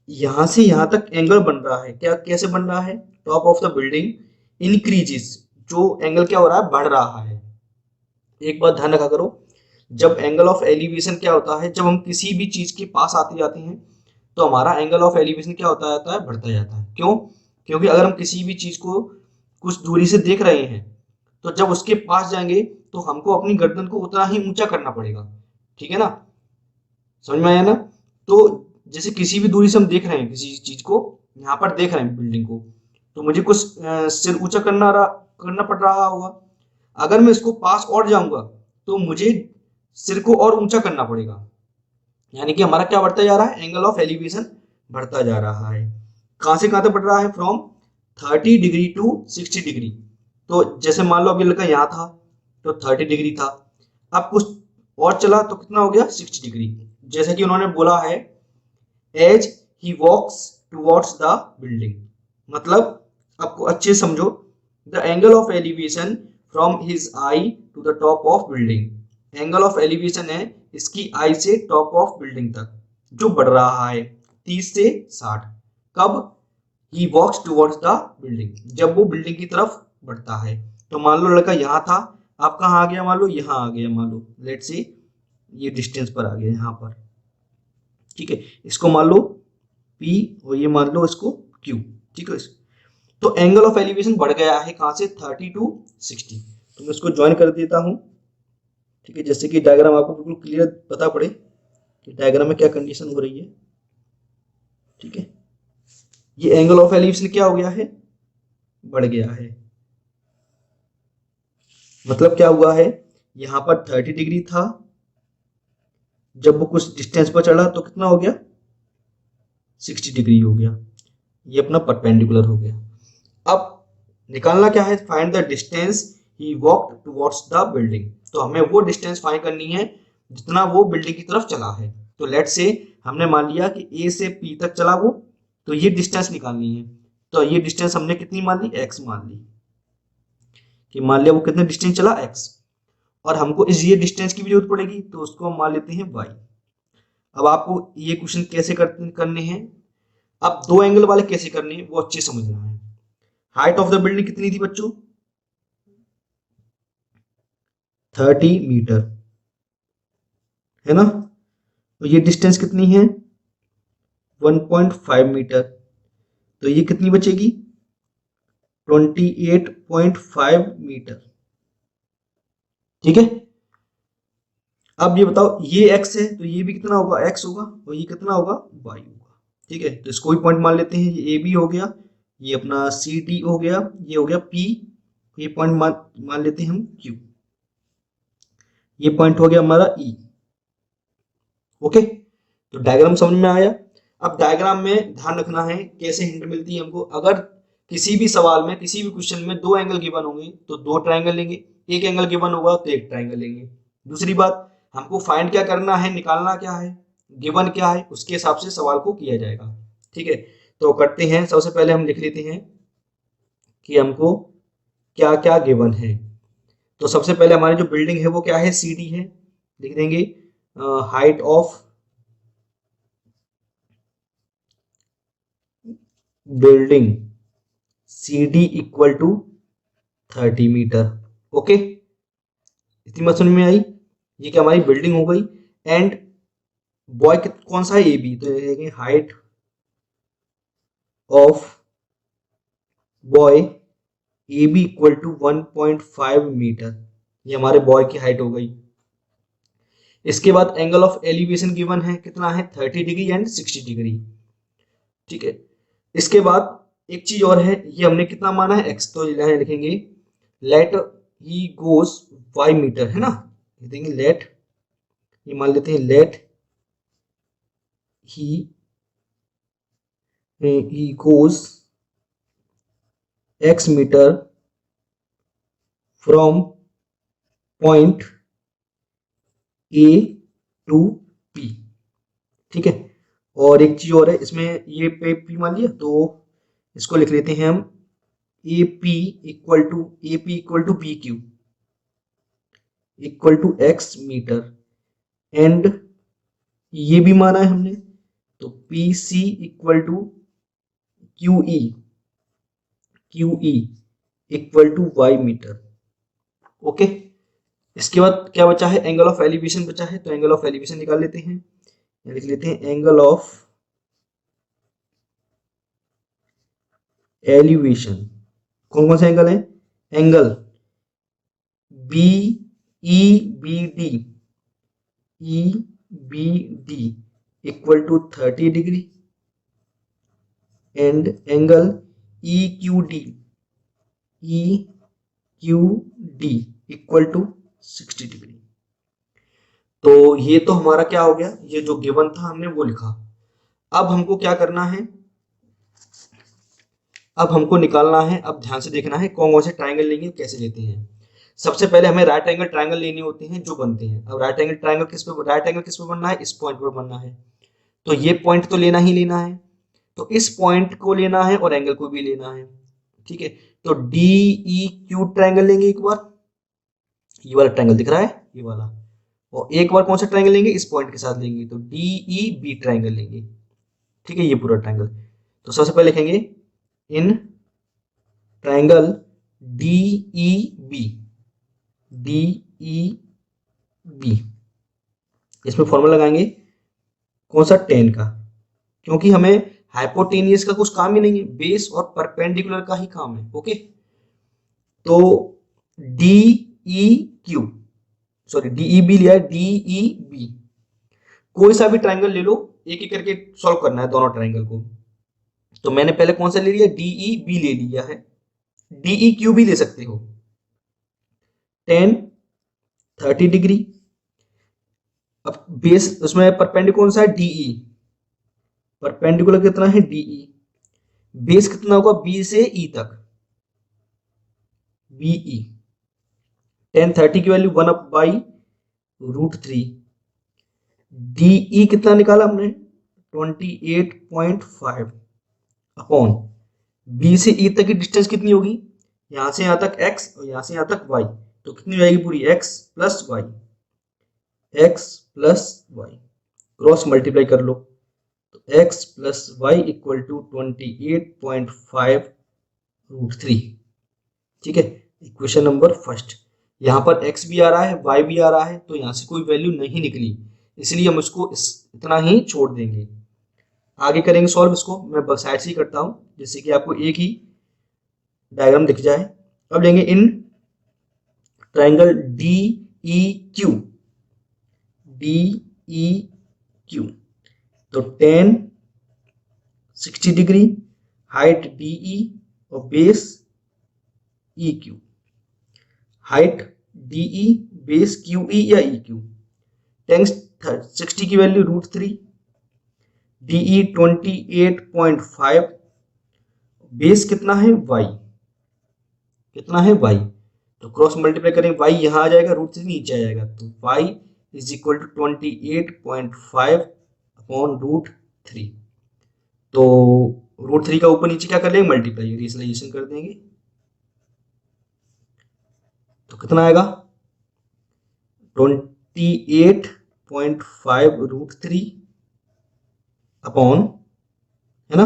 यहां से यहां तक एंगल बन रहा है, क्या कैसे बन रहा है, top of the building increases, जो एंगल क्या हो रहा है, बढ़ रहा है। एक बात ध्यान रखा करो, जब एंगल ऑफ एलिवेशन क्या होता है, जब हम किसी भी चीज के पास आते जाते हैं तो हमारा एंगल ऑफ एलिवेशन क्या होता जाता है, बढ़ता जाता है। क्यों, क्योंकि अगर हम किसी भी चीज को कुछ दूरी से देख रहे हैं तो जब उसके पास जाएंगे तो हमको अपनी गर्दन को उतना ही ऊंचा करना पड़ेगा। ठीक है ना, समझ में आया ना। तो जैसे किसी भी दूरी से हम देख रहे हैं किसी चीज को, यहाँ पर देख रहे हैं बिल्डिंग को, तो मुझे कुछ सिर ऊंचा करना पड़ रहा होगा। अगर मैं इसको पास और जाऊंगा तो मुझे सिर को और ऊंचा करना पड़ेगा, यानी कि हमारा क्या बढ़ता जा रहा है, एंगल ऑफ एलिवेशन बढ़ता जा रहा है। कहां से कहां तक बढ़ रहा है, फ्रॉम 30 डिग्री टू 60 डिग्री। तो जैसे मान लो अभी लड़का यहाँ था तो 30 डिग्री था, अब कुछ और चला तो कितना हो गया, 60 डिग्री। जैसे कि उन्होंने बोला है, as he walks towards the building. मतलब आपको अच्छे समझो, the angle of elevation from his eye to the top of building. Angle of elevation है इसकी आई से टॉप ऑफ बिल्डिंग तक, जो बढ़ रहा है 30 से 60। कब, ही वॉक्स टुवर्ड्स द बिल्डिंग, जब वो बिल्डिंग की तरफ बढ़ता है। तो मान लो लड़का यहाँ था, आप कहाँ आ गया, मान लो यहाँ आ गया, मान लो लेट से ये डिस्टेंस पर आ गया यहाँ पर। ठीक है, इसको मान लो P और ये मान लो इसको Q। ठीक है, तो एंगल ऑफ एलिवेशन बढ़ गया है कहां से, 30 टू 60। तो मैं इसको ज्वाइन कर देता हूं। ठीक है, जैसे कि डायग्राम आपको बिल्कुल क्लियर पता पड़े कि डायग्राम में क्या कंडीशन हो रही है। ठीक है, ये एंगल ऑफ एलिवेशन क्या हो गया है, बढ़ गया है। मतलब क्या हुआ है, यहां पर 30 डिग्री था, जब वो कुछ डिस्टेंस पर चढ़ा तो कितना हो गया, 60 डिग्री हो गया। ये अपना परपेंडिकुलर हो गया। अब निकालना क्या है, find the distance he walked towards the building. तो हमें वो डिस्टेंस फाइंड करनी है जितना वो बिल्डिंग की तरफ चला है। तो लेट से हमने मान लिया कि A से P तक चला वो, तो ये डिस्टेंस निकालनी है। तो ये डिस्टेंस हमने कितनी मान ली, x मान ली, कि मान लिया वो कितने डिस्टेंस चला, x। और हमको इस ये डिस्टेंस की भी जरूरत पड़ेगी तो उसको हम मान लेते हैं y। अब आपको ये क्वेश्चन कैसे करने हैं, अब दो एंगल वाले कैसे करने हैं वो अच्छे समझना है। हाइट ऑफ द बिल्डिंग कितनी थी बच्चों, 30 मीटर, है ना। तो ये डिस्टेंस कितनी है 1.5 मीटर, तो ये कितनी बचेगी 28.5 मीटर। ठीक है, अब ये बताओ ये x है तो ये भी कितना होगा x होगा और ये कितना होगा y होगा। ठीक है, तो इसको भी पॉइंट मान लेते हैं, ये AB हो गया, ये अपना CD हो गया, ये हो गया P, ये पॉइंट मान लेते हैं हम Q, ये पॉइंट हो गया हमारा E। ओके, तो डायग्राम समझ में आया। अब डायग्राम में ध्यान रखना है कैसे हिंट मिलती है हमको। अगर किसी भी सवाल में किसी भी क्वेश्चन में दो एंगल गिवन होंगे तो दो ट्रायंगल लेंगे, एक एंगल गिवन होगा तो एक ट्रायंगल लेंगे। दूसरी बात, हमको फाइंड क्या करना है, निकालना क्या है, गिवन क्या है, उसके हिसाब से सवाल को किया जाएगा। ठीक है, तो करते हैं, सबसे पहले हम लिख लेते हैं कि हमको क्या क्या गिवन है। तो सबसे पहले हमारी जो बिल्डिंग है वो क्या है, CD है, लिख देंगे height of building CD equal to 30 metre. Okay, इतनी बात समझ में आई। ये क्या हमारी बिल्डिंग हो गई। एंड बॉय कौन सा है, AB, तो देखेंगे height of boy AB equal to 1.5 metre, ये हमारे बॉय की हाइट हो गई। इसके बाद एंगल ऑफ एलिवेशन गिवन है, कितना है 30 डिग्री एंड 60 डिग्री। ठीक है, इसके बाद एक चीज और है, ये हमने कितना माना है x, तो यहाँ लिखेंगे let he goes y metre, है ना, देखेंगे लेट, ये मान लेते हैं let he goes x metre from point A to P। ठीक है, और एक चीज और है इसमें, ये पे P मान लिया तो इसको लिख लेते हैं हम AP equal to BQ equal to x metre. And ये भी माना है हमने, तो PC equal to QE equal to y metre. Okay, इसके बाद क्या बचा है, एंगल ऑफ एलिवेशन बचा है, तो एंगल ऑफ एलिवेशन निकाल लेते हैं, लिख लेते हैं एंगल ऑफ एलिवेशन। कौन कौन से एंगल है, angle BEBD equal to 30 degree and angle EQD equal to 60 degree. तो ये तो हमारा क्या हो गया, ये जो गिवन था हमने वो लिखा। अब हमको क्या करना है, अब हमको निकालना है, अब ध्यान से देखना है कौन कौन से ट्रायंगल लेंगे, कैसे लेते हैं। सबसे पहले हमें राइट एंगल ट्रायंगल लेने होते हैं जो बनते हैं। अब राइट एंगल ट्रायंगल किस पे बनना है, इस पॉइंट पर बनना है, तो ये पॉइंट तो लेना ही लेना है, तो इस पॉइंट को लेना है और एंगल को भी लेना है। ठीक है, तो DEQ ट्रायंगल लेंगे एक बार, ये वाला ट्रायंगल दिख रहा है ये वाला, और एक बार कौन सा ट्रायंगल लेंगे, इस पॉइंट के साथ लेंगे, तो DEB ट्रायंगल लेंगे। ठीक है, ये पूरा ट्रायंगल। तो सबसे पहले लिखेंगे इन ट्रायंगल DEB, इसमें फॉर्मूला लगाएंगे कौन सा, tan का, क्योंकि हमें हाइपोटेनियस का कुछ काम ही नहीं है, बेस और परपेंडिकुलर का ही काम है। ओके, तो DEB लिया, DEB, कोई सा भी ट्रायंगल ले लो, एक एक करके सॉल्व करना है दोनों ट्रायंगल को। तो मैंने पहले कौन सा ले लिया, DEB ले लिया है, DEQ भी ले सकते हो, tan 30 डिग्री। अब बेस उसमें परपेंडिकुलर कौन सा है, DE, परपेंडिकुलर कितना है DE, बेस कितना होगा B से E तक, BE, tan 30 की वैल्यू 1/√3, DE कितना निकाला हमने 28.5 अपॉन B से E तक की डिस्टेंस कितनी होगी, यहां से यहां तक x और यहां से यहां तक y, तो कितनी जाएगी पूरी x plus y, cross multiply कर लो, तो x plus y equal to 28.5√3। ठीक है, इक्वेशन नंबर फर्स्ट, यहाँ पर x भी आ रहा है, y भी आ रहा है, तो यहाँ से कोई वैल्यू नहीं निकली, इसलिए हम इसको इतना ही छोड़ देंगे। आगे करेंगे सॉल्व इसको, मैं साइड से ही करता हूँ जिससे कि आपको एक ही डायग्राम दिख जाए। अब लेंगे in triangle D E Q, D E Q, तो 10 60 डिग्री, हाइट डी ई और base E Q, height D E base Q E या ई क्यू, टेन 60 की वैल्यू √3, डी ई 28.5, बेस कितना है y, कितना है y, तो क्रॉस मल्टीप्लाई करेंगे, y यहाँ आ जाएगा, √3 नीचे आ जाएगा, तो y is equal to 28.5 upon √3, तो √3 का ऊपर नीचे क्या कर लेंगे, मल्टीप्लाई, रेशनलाइजेशन कर देंगे, तो कितना आएगा 28.5 √3 अपॉन, है ना,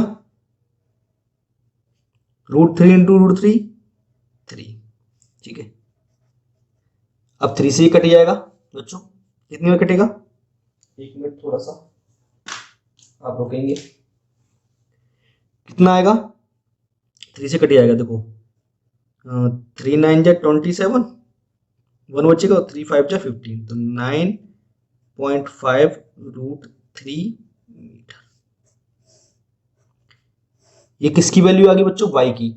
√3 इंटू √3 3, ठीक है। अब 3 से ही कट जाएगा बच्चों, कितनी में कटेगा, 1 मिनट थोड़ा सा आप रोकेंगे, कितना आएगा, 3 से कट जाएगा, देखो 3 9 जा 27, 1 बचेगा, 3 5 जा 15, तो 9.5 √3 मीटर। ये किसकी वैल्यू आ गई बच्चों, y की,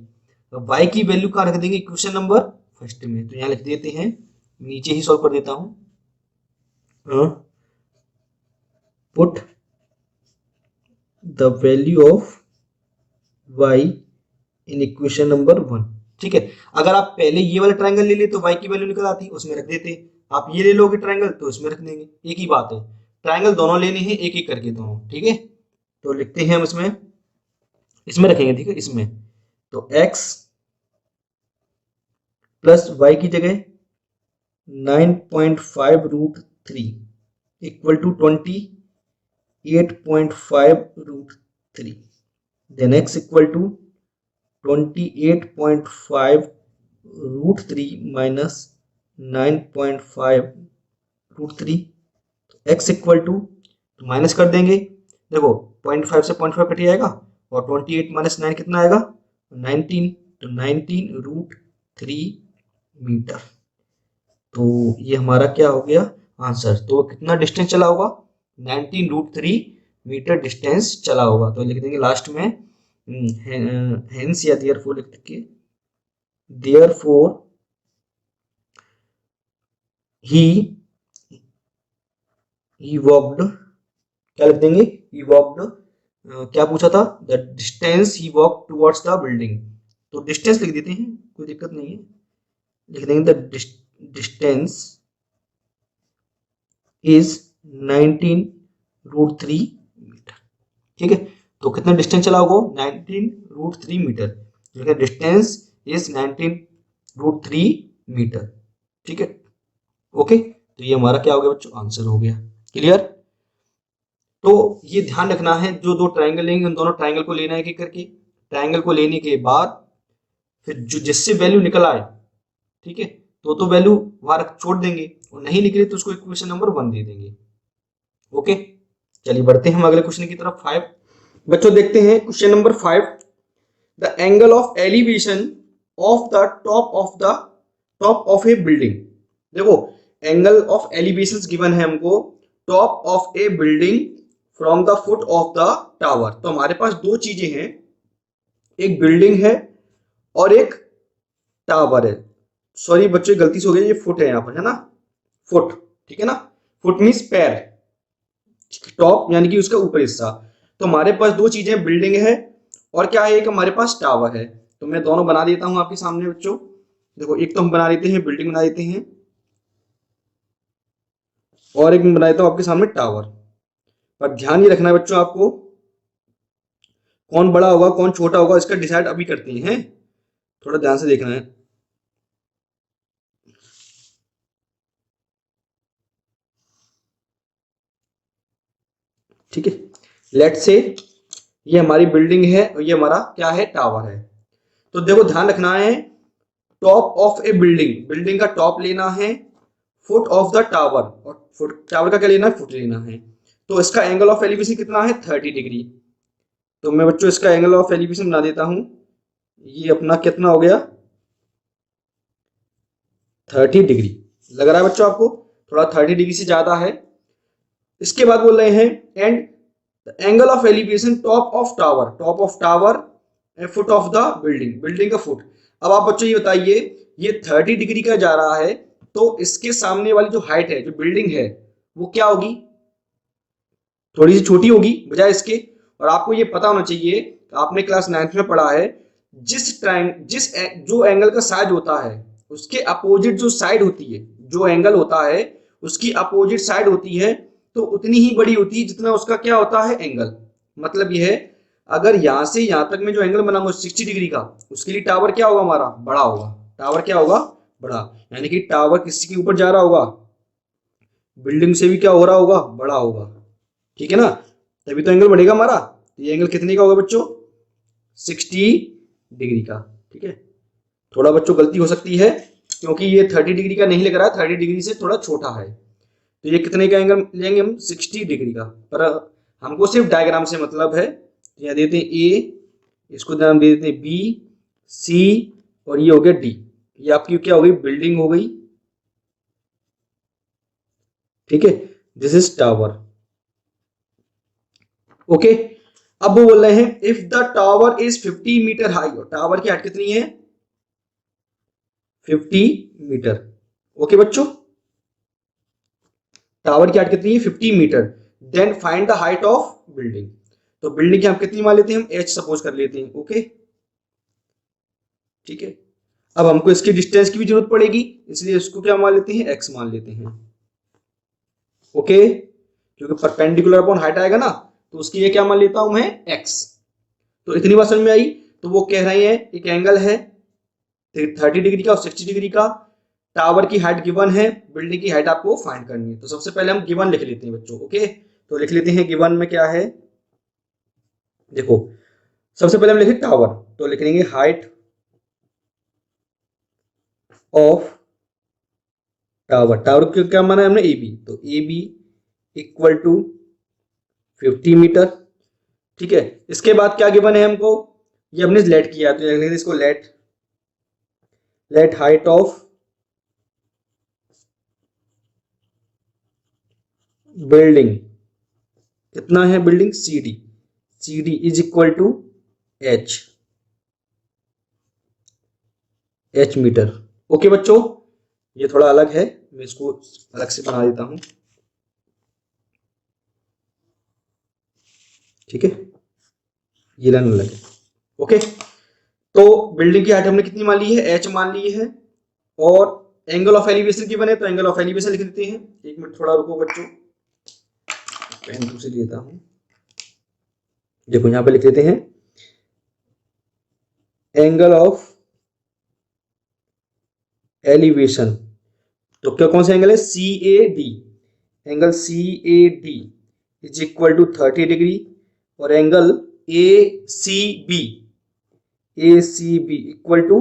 तो y की वैल्यू कहाँ रख देंगे, क्वेश्चन नंबर फर्स्ट में, तो यहाँ लिख देते हैं, नीचे ही सॉल्व कर देता हूं, put the value of y in equation number 1, ठीक है। अगर आप पहले ये वाला ट्रायंगल ले ले तो y की वैल्यू निकल आती, उसमें रख देते, आप ये ले लोगे ट्रायंगल तो इसमें रख देंगे, एक ही बात है, ट्रायंगल दोनों लेने हैं एक एक करके दोनों, ठीक है। तो लिखते हैं हम इसमें रखेंगे, ठीक है, इसमें तो x प्लस y की जगह 9.5 √3 equal to 28.5 √3, then x equal to 28.5 √3 minus 9.5 √3, x equal to, minus कर देंगे, देखो 0.5 से 0.5 कट जाएगा, और 28 माइनस 9 कितना आएगा 19, तो 19 √3 मीटर, तो ये हमारा क्या हो गया आंसर। तो कितना डिस्टेंस चला होगा, 19 √3 मीटर डिस्टेंस चला होगा, तो लिख देंगे लास्ट में हेंस या देयरफॉर लिख के, देयरफॉर ही वॉक्ड, क्या लिख देंगे, ही वॉक्ड, क्या पूछा था, the distance he walk towards the building, तो डिस्टेंस लिख देते हैं, कोई दिक्कत नहीं है, लिख देंगे द डिस्टेंस इज 19 √3 मीटर, ठीक है। तो कितना डिस्टेंस चला होगा 19 √3 मीटर, डिस्टेंस इज 19 √3 मीटर, ठीक है, ओके। तो ये हमारा क्या हो गया बच्चों, आंसर हो गया, क्लियर। तो ये ध्यान रखना है, जो दो ट्रायंगल लेंगे उन दोनों ट्रायंगल को लेना है एक करके, ट्रायंगल को लेने के बाद फिर जो जिससे वैल्यू निकल आए, ठीक है, तो वैल्यू वहां छोड़ देंगे, और नहीं निकले तो उसको इक्वेशन नंबर 1 दे देंगे, ओके। चलिए बढ़ते हैं हम अगले क्वेश्चन की तरफ, 5 बच्चों देखते हैं question number 5, the angle of elevation of the top of A building, देखो एंगल ऑफ एलिवेशन गिवन है हमको, top of A building from the foot of the tower, तो हमारे पास दो चीजें हैं, एक बिल्डिंग है और एक टावर है, सॉरी बच्चों गलती से हो गई, ये फुट है यहाँ पर, है ना, फुट, ठीक है ना, फुट मीन्स पैर, टॉप यानी कि उसका ऊपर हिस्सा, तो हमारे पास दो चीजें, बिल्डिंग है और क्या है, एक हमारे पास टावर है, तो मैं दोनों बना देता हूं आपके सामने बच्चों, देखो एक तो हम बना देते हैं बिल्डिंग बना देते हैं, और एक बना देता हूं आपके सामने टावर, पर ध्यान ये रखना है बच्चों आपको, कौन बड़ा होगा कौन छोटा होगा इसका डिसाइड अभी करते हैं, थोड़ा ध्यान से देखना है, ठीक है। लेट से ये हमारी बिल्डिंग है और ये हमारा क्या है, टावर है, तो देखो ध्यान रखना है, top of A building, building का टॉप लेना है, फुट ऑफ द टावर, और फुट टावर का क्या लेना है, फुट लेना है। तो इसका एंगल ऑफ एलिवेशन कितना है, 30 डिग्री। तो मैं बच्चों इसका एंगल ऑफ एलिवेशन बना देता हूं, ये अपना कितना हो गया, 30 डिग्री। लग रहा है बच्चों आपको थोड़ा 30 डिग्री से ज्यादा है। इसके बाद बोल रहे हैं and angle of elevation top of tower, top of tower foot of the building, building का फुट। अब आप बच्चों ये बताइए, ये 30 डिग्री का जा रहा है, तो इसके सामने वाली जो हाइट है, जो बिल्डिंग है, वो क्या होगी, थोड़ी सी छोटी होगी बजाय इसके। और आपको ये पता होना चाहिए, आपने क्लास 9th में पढ़ा है, जिस जो एंगल का साइड होता है उसके अपोजिट जो साइड होती है, जो एंगल होता है उसकी अपोजिट साइड होती है, तो उतनी ही बड़ी होती है जितना उसका क्या होता है, एंगल। मतलब यह है, अगर यहां से यहां तक में जो एंगल बनाऊंगा 60 डिग्री का, उसके लिए टावर क्या होगा, हमारा बड़ा होगा। टावर क्या होगा, बड़ा। यानी कि टावर किसी के ऊपर जा रहा होगा, बिल्डिंग से भी क्या हो रहा होगा, बड़ा होगा। ठीक है ना, तभी तो एंगल बढ़ेगा हमारा। तो ये एंगल कितने का होगा बच्चों, 60 डिग्री का। ठीक है, थोड़ा बच्चों गलती हो सकती है क्योंकि ये 30 डिग्री का नहीं लग रहा है, 30 डिग्री से थोड़ा छोटा है। तो ये कितने का एंगल लेंगे हम, 60 डिग्री का। पर हमको सिर्फ डायग्राम से मतलब है। यहाँ देते हैं ए, इसको नाम दे देते हैं बी, सी, और ये हो गया डी। ये आपकी क्या हो गई, बिल्डिंग हो गई। ठीक है, दिस इज टावर। ओके, अब वो बोल रहे हैं if the tower is 50 metre high, और टावर की हाइट कितनी है, 50 मीटर। ओके बच्चों, टावर की हाइट कितनी है, 50 metre. Then find the height of building. तो बिल्डिंग की हम कितनी मान लेते हैं, हम एच सपोज कर लेते हैं। ओके, ठीक है। अब हमको इसकी डिस्टेंस की भी जरूरत पड़ेगी, इसलिए इसको क्या मान लेते हैं, एक्स मान लेते हैं। ओके, क्योंकि परपेंडिकुलर अपॉन हाइट आएगा ना, तो उसकी ये क्या मान लेता हूं मैं, एक्स। तो इतनी बात समझ में आई। तो वो कह रहे हैं एक एंगल है 30 डिग्री का और 60 डिग्री का, टावर की हाइट गिवन है, बिल्डिंग की हाइट आपको फाइंड करनी है। तो सबसे पहले हम गिवन लिख लेते हैं बच्चों। ओके, तो लिख लेते हैं गिवन में क्या है, देखो सबसे पहले हम लिखे टावर, तो लिख लेंगे हाइट ऑफ टावर। टावर का क्या माना है हमने, ए बी, तो A B equal to 50 metre. ठीक है, इसके बाद क्या गिवन है हमको, ये हमने लेट किया, तो इसको लेट हाइट ऑफ बिल्डिंग, कितना है building, C D, C D is equal to H, H metre. Okay बच्चों, ये थोड़ा अलग है, मैं इसको अलग से बना देता हूं। ठीक है, ये लाइन अलग है। ओके, तो बिल्डिंग की हाइट हमने कितनी मान ली है, एच मान ली है, और एंगल ऑफ एलिवेशन की बने, तो एंगल ऑफ एलिवेशन लिख देते हैं। एक मिनट थोड़ा रुको बच्चों, पेन दूसरी लेता हूं। देखो यहां पे लिख देते हैं एंगल ऑफ एलिवेशन। तो क्या कौन सा एंगल है, C A D, angle C A D is equal to 30 degree, और angle A C B, A C B equal to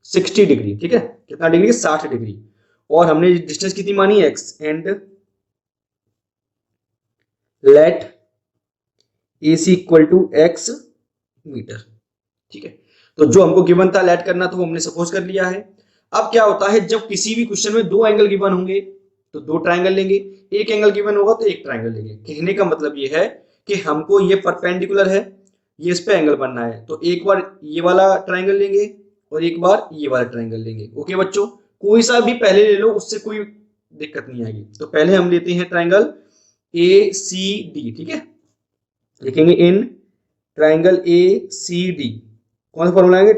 60 degree. ठीक है, कितना डिग्री, 60 डिग्री। और हमने डिस्टेंस कितनी मानी, x, and let A C equal to x metre. ठीक है, तो जो हमको गिवन था लेट करना, तो वो हमने सपोज कर लिया है। अब क्या होता है, जब किसी भी क्वेश्चन में दो एंगल गिवन होंगे तो दो ट्रायंगल लेंगे, एक एंगल गिवन होगा तो एक ट्रायंगल लेंगे। कहने का मतलब ये है कि हमको ये परपेंडिकुलर है, ये इस पे एंगल बनना है, तो एक बार ये वाला ट्रायंगल लेंगे और एक बार ये वाला ट्रायंगल लेंगे। ओके बच्चों, कोई सा भी पहले ले लो, उससे कोई दिक्कत नहीं आएगी। तो पहले हम लेते हैं ट्रायंगल ए सी डी। ठीक है, लिखेंगे in triangle A C D, कौन सा फॉर्मूला आएगा,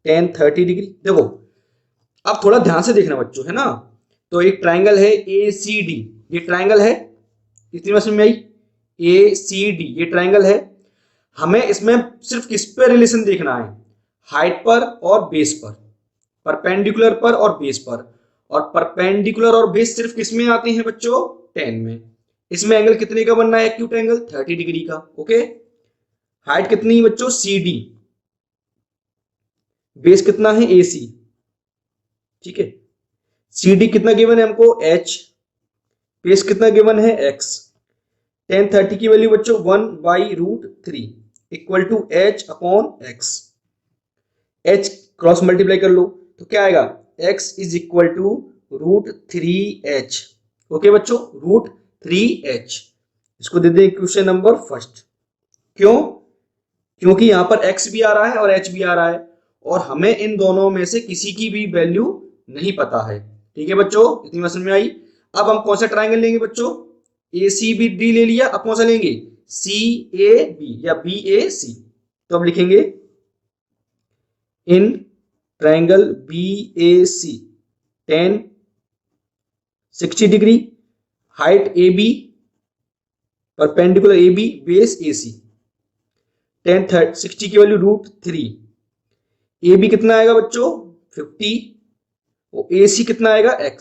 टेन 30 डिग्री। देखो अब थोड़ा ध्यान से देखना बच्चों, है ना। तो एक ट्रायंगल है ए सी डी, ये ट्रायंगल है, इतनी बात समझ में आई, ए सी डी ये ट्रायंगल है। हमें इसमें सिर्फ किस पे रिलेशन देखना है, हाइट पर और बेस पर, परपेंडिकुलर पर और बेस पर। और परपेंडिकुलर और बेस सिर्फ किस में आते हैं बच्चों, 10 में। इसमें एंगल कितने का बनना है, एक्यूट एंगल 30 डिग्री का। ओके, हाइट कितनी बच्चों, सी डी, बेस कितना है AC, ठीक है। CD कितना गिवन है हमको, H, बेस कितना गिवन है X। tan 30 की वैल्यू बच्चों 1/√3 equal to H upon X। H cross multiply कर लो तो क्या आएगा, X is equal to √3H। Okay बच्चों, √3H। इसको दे दें क्वेश्चन नंबर फर्स्ट। क्यों, क्योंकि यहां पर X भी आ रहा है और H भी आ रहा है और हमें इन दोनों में से किसी की भी वैल्यू नहीं पता है। ठीक है बच्चों, इतनी बात समझ में आई। अब हम कौन सा ट्राइंगल लेंगे बच्चों, ACBD ले लिया, अब कौन सा लेंगे, CAB या BAC। तो अब लिखेंगे in triangle BAC tan 60 degree, height AB, perpendicular AB, base AC। tan 60 की वैल्यू √3, AB कितना आएगा बच्चों 50 और AC कितना आएगा X।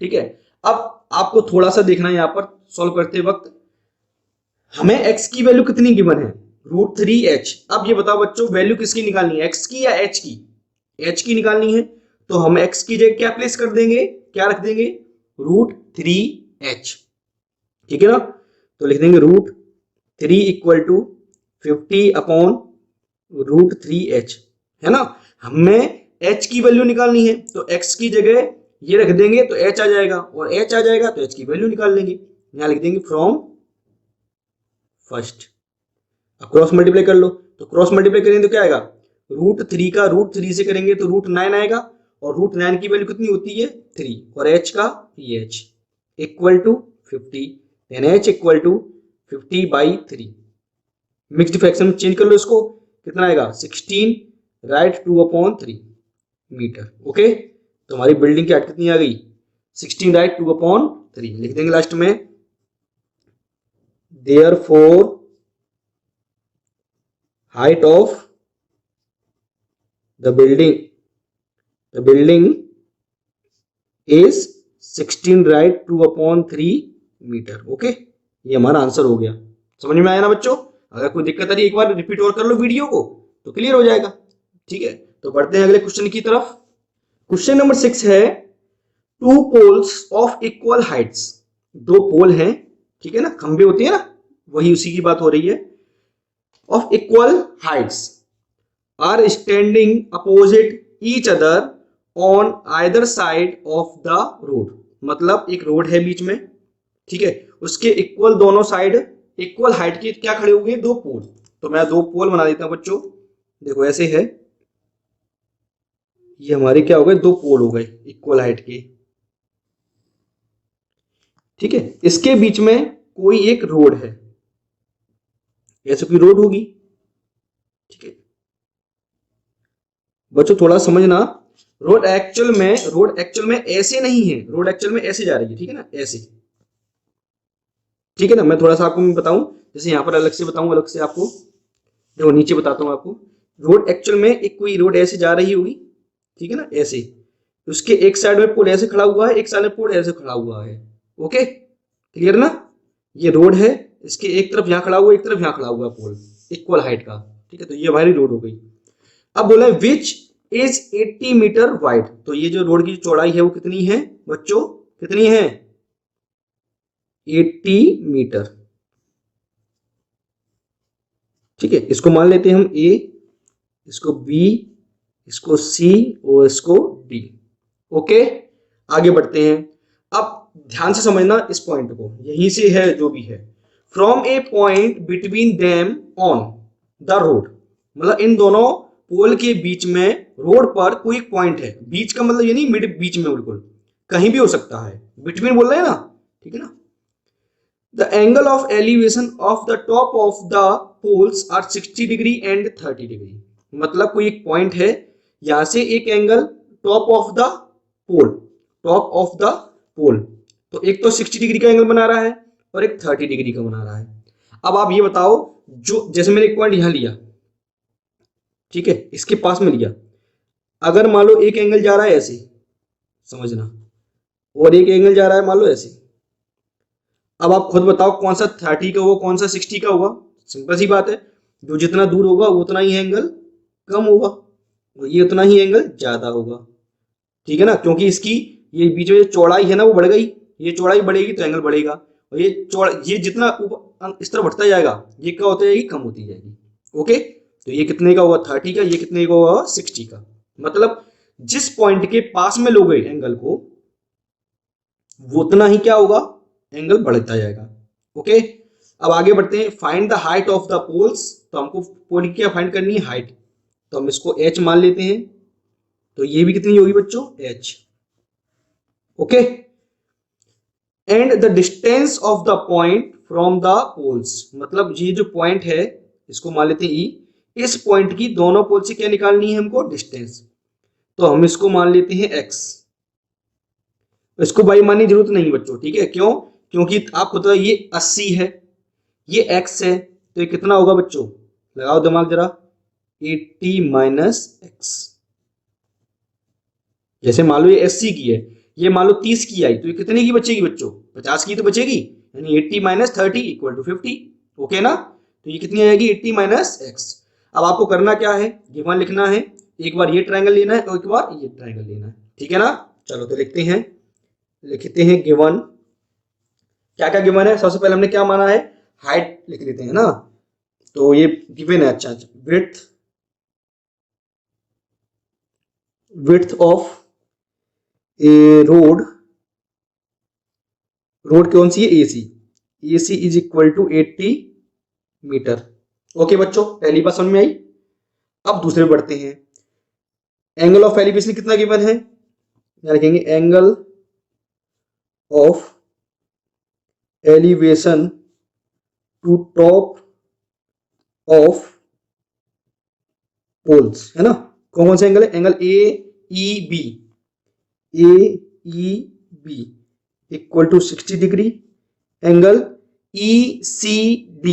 ठीक है, अब आपको थोड़ा सा देखना है यहां पर सॉल्व करते वक्त, हमें X की वैल्यू कितनी गिवन है, √3H। अब ये बताओ बच्चों वैल्यू किसकी निकालनी है, X की या H की, H की निकालनी है। तो हम X की जगह क्या प्लेस कर देंगे, क्या रख देंगे, √3H। ठीक है ना, तो लिख देंगे √3 इक्वल टू 50 अपॉन √3H, है ना। हमें H की वैल्यू निकालनी है तो X की जगह ये रख देंगे तो H आ जाएगा और H आ जाएगा तो H की वैल्यू निकाल लेंगे। यहां लिख देंगे फ्रॉम फर्स्ट। अब क्रॉस मल्टीप्लाई कर लो, तो क्रॉस मल्टीप्लाई करेंगे तो क्या आएगा, √3 का √3 से करेंगे तो √9 आएगा और √9 की वैल्यू कितनी होती है 3 और H का ये H equal to 50, then H equal to 50/3। Mixed fraction में चेंज कर लो इसको, कितना आएगा 16 राइट 2/3 मीटर। ओके, तो हमारी बिल्डिंग की हाइट कितनी आ गई 16 राइट 2/3। लिख देंगे लास्ट में therefore height of the building is 16 right 2/3 metre. Okay, ये हमारा आंसर हो गया। समझ में आया ना बच्चों, अगर कोई दिक्कत आ रही है एक बार रिपीट और कर लो वीडियो को तो क्लियर हो जाएगा। ठीक है, तो बढ़ते हैं अगले क्वेश्चन की तरफ। क्वेश्चन नंबर 6 है, two poles of equal heights, दो पोल हैं, ठीक है ना, खंबे होते हैं ना, वही उसी की बात हो रही है, of equal heights are standing opposite each other on either side of the road। मतलब एक रोड है बीच में, ठीक है, उसके इक्वल दोनों साइड इक्वल हाइट के क्या खड़े हो गए, दो पोल। तो मैं दो पोल बना देता हूं बच्चों, देखो ऐसे है, ये हमारे क्या हो गए, दो पोल हो गए इक्वल हाइट के। ठीक है, इसके बीच में कोई एक रोड है, ऐसे कोई रोड होगी। ठीक है बच्चों, थोड़ा समझना, रोड एक्चुअल में ऐसे नहीं है, रोड एक्चुअल में ऐसे जा रही है, ठीक है ना, ऐसे। ठीक है ना, मैं थोड़ा सा आपको बताऊं, जैसे यहां पर अलग से बताऊं, अलग से आपको देखो नीचे बताता हूं आपको। रोड एक्चुअल में एक कोई रोड ऐसे जा रही होगी, ठीक है ना, ऐसे, उसके एक साइड में पोल ऐसे खड़ा हुआ है, एक साइड में पोल ऐसे खड़ा हुआ है। ओके, क्लियर ना, ये रोड है, इसके एक तरफ यहां खड़ा हुआ, एक तरफ यहां खड़ा हुआ पोल इक्वल हाइट का। ठीक है, तो ये हमारी रोड हो गई। अब बोला है विच इज 80 मीटर वाइड, तो ये जो रोड की चौड़ाई है वो कितनी है बच्चों, कितनी है 80 मीटर। ठीक है, इसको मान लेते हैं हम A, इसको B, इसको C और इसको D। ओके, आगे बढ़ते हैं। अब ध्यान से समझना इस पॉइंट को, यहीं से है जो भी है, from a point between them on the road, मतलब इन दोनों पोल के बीच में रोड पर कोई पॉइंट है, बीच का मतलब ये नहीं मिड बीच में, बिल्कुल कहीं भी हो सकता है, बिटवीन बोल रहे हैं ना, ठीक है ना। The angle of elevation of the top of the poles are 60 degree and 30 degree, मतलब कोई एक पॉइंट है, यहां से एक angle top of the pole, top of the pole, तो एक तो 60 डिग्री का एंगल बना रहा है और एक 30 डिग्री का बना रहा है। अब आप ये बताओ, जो जैसे मैंने एक पॉइंट यहां लिया, ठीक है, इसके पास में लिया, अगर मान लो एक एंगल जा रहा है ऐसे, समझना, और एक एंगल जा रहा है मान लो ऐसे, अब आप खुद बताओ कौन सा 30 का होगा, कौन सा 60 का होगा। सिंपल सी बात है, जो जितना दूर होगा उतना ही एंगल कम होगा। और ये उतना ही एंगल ज्यादा होगा, ठीक है ना, क्योंकि इसकी ये बीच में जो चौड़ाई है ना वो बढ़ गई, ये चौड़ाई बढ़ेगी तो एंगल बढ़ेगा, और ये जितना ऊपर इस तरह बढ़ता जाएगा ये क्या होती जाएगी, कम होती जाएगी। ओके, तो ये कितने का होगा 30 का, ये कितने का होगा 60 का। मतलब जिस पॉइंट के पास में लोगे एंगल को वो उतना ही क्या होगा, एंगल बढ़ता जाएगा। ओके, अब आगे बढ़ते हैं। Find the height of the poles, तो हमको पोल की क्या फाइंड करनी है, हाइट, तो हम इसको h मान लेते हैं, तो ये भी कितनी होगी बच्चों, h। Okay, and the distance of the point from the poles, मतलब ये जो पॉइंट है इसको मान लेते हैं e, इस पॉइंट की दोनों पोल से क्या निकालनी है हमको, डिस्टेंस, तो हम इसको मान लेते हैं x। इसको बाई मानने की जरूरत नहीं बच्चों, ठीक है, क्यों, क्योंकि आपको तो ये 80 है, ये x है, तो ये कितना होगा बच्चों, लगाओ दिमाग जरा, 80 माइनस एक्स। जैसे मान लो ये 80 की है, ये मान लो 30 की आई, तो ये कितने की बचेगी बच्चों, 50 की तो बचेगी, यानी 80 माइनस 30 इक्वल टू 50। ओके ना, तो ये कितनी आएगी, 80 माइनस एक्स। अब आपको करना क्या है, गिवन लिखना है, एक बार ये ट्रायंगल लेना है और एक बार ये ट्रायंगल लेना है, ठीक है ना। चलो तो लिखते हैं गिवन, क्या क्या गिवन है, सबसे पहले हमने क्या माना है, हाइट लिख लेते हैं ना, तो ये गिवन है, अच्छा विड्थ ऑफ ए रोड कौन सी है, AC is equal to 80 metre. Okay बच्चों, पहली बात समझ में आई। अब दूसरे बढ़ते हैं, एंगल ऑफ एलिवेशन कितना गिवन है, क्या लिखेंगे, angle of elevation to top of poles, है ना, कौन कौन सा एंगल है, angle AEB equal to 60 degree, angle ECD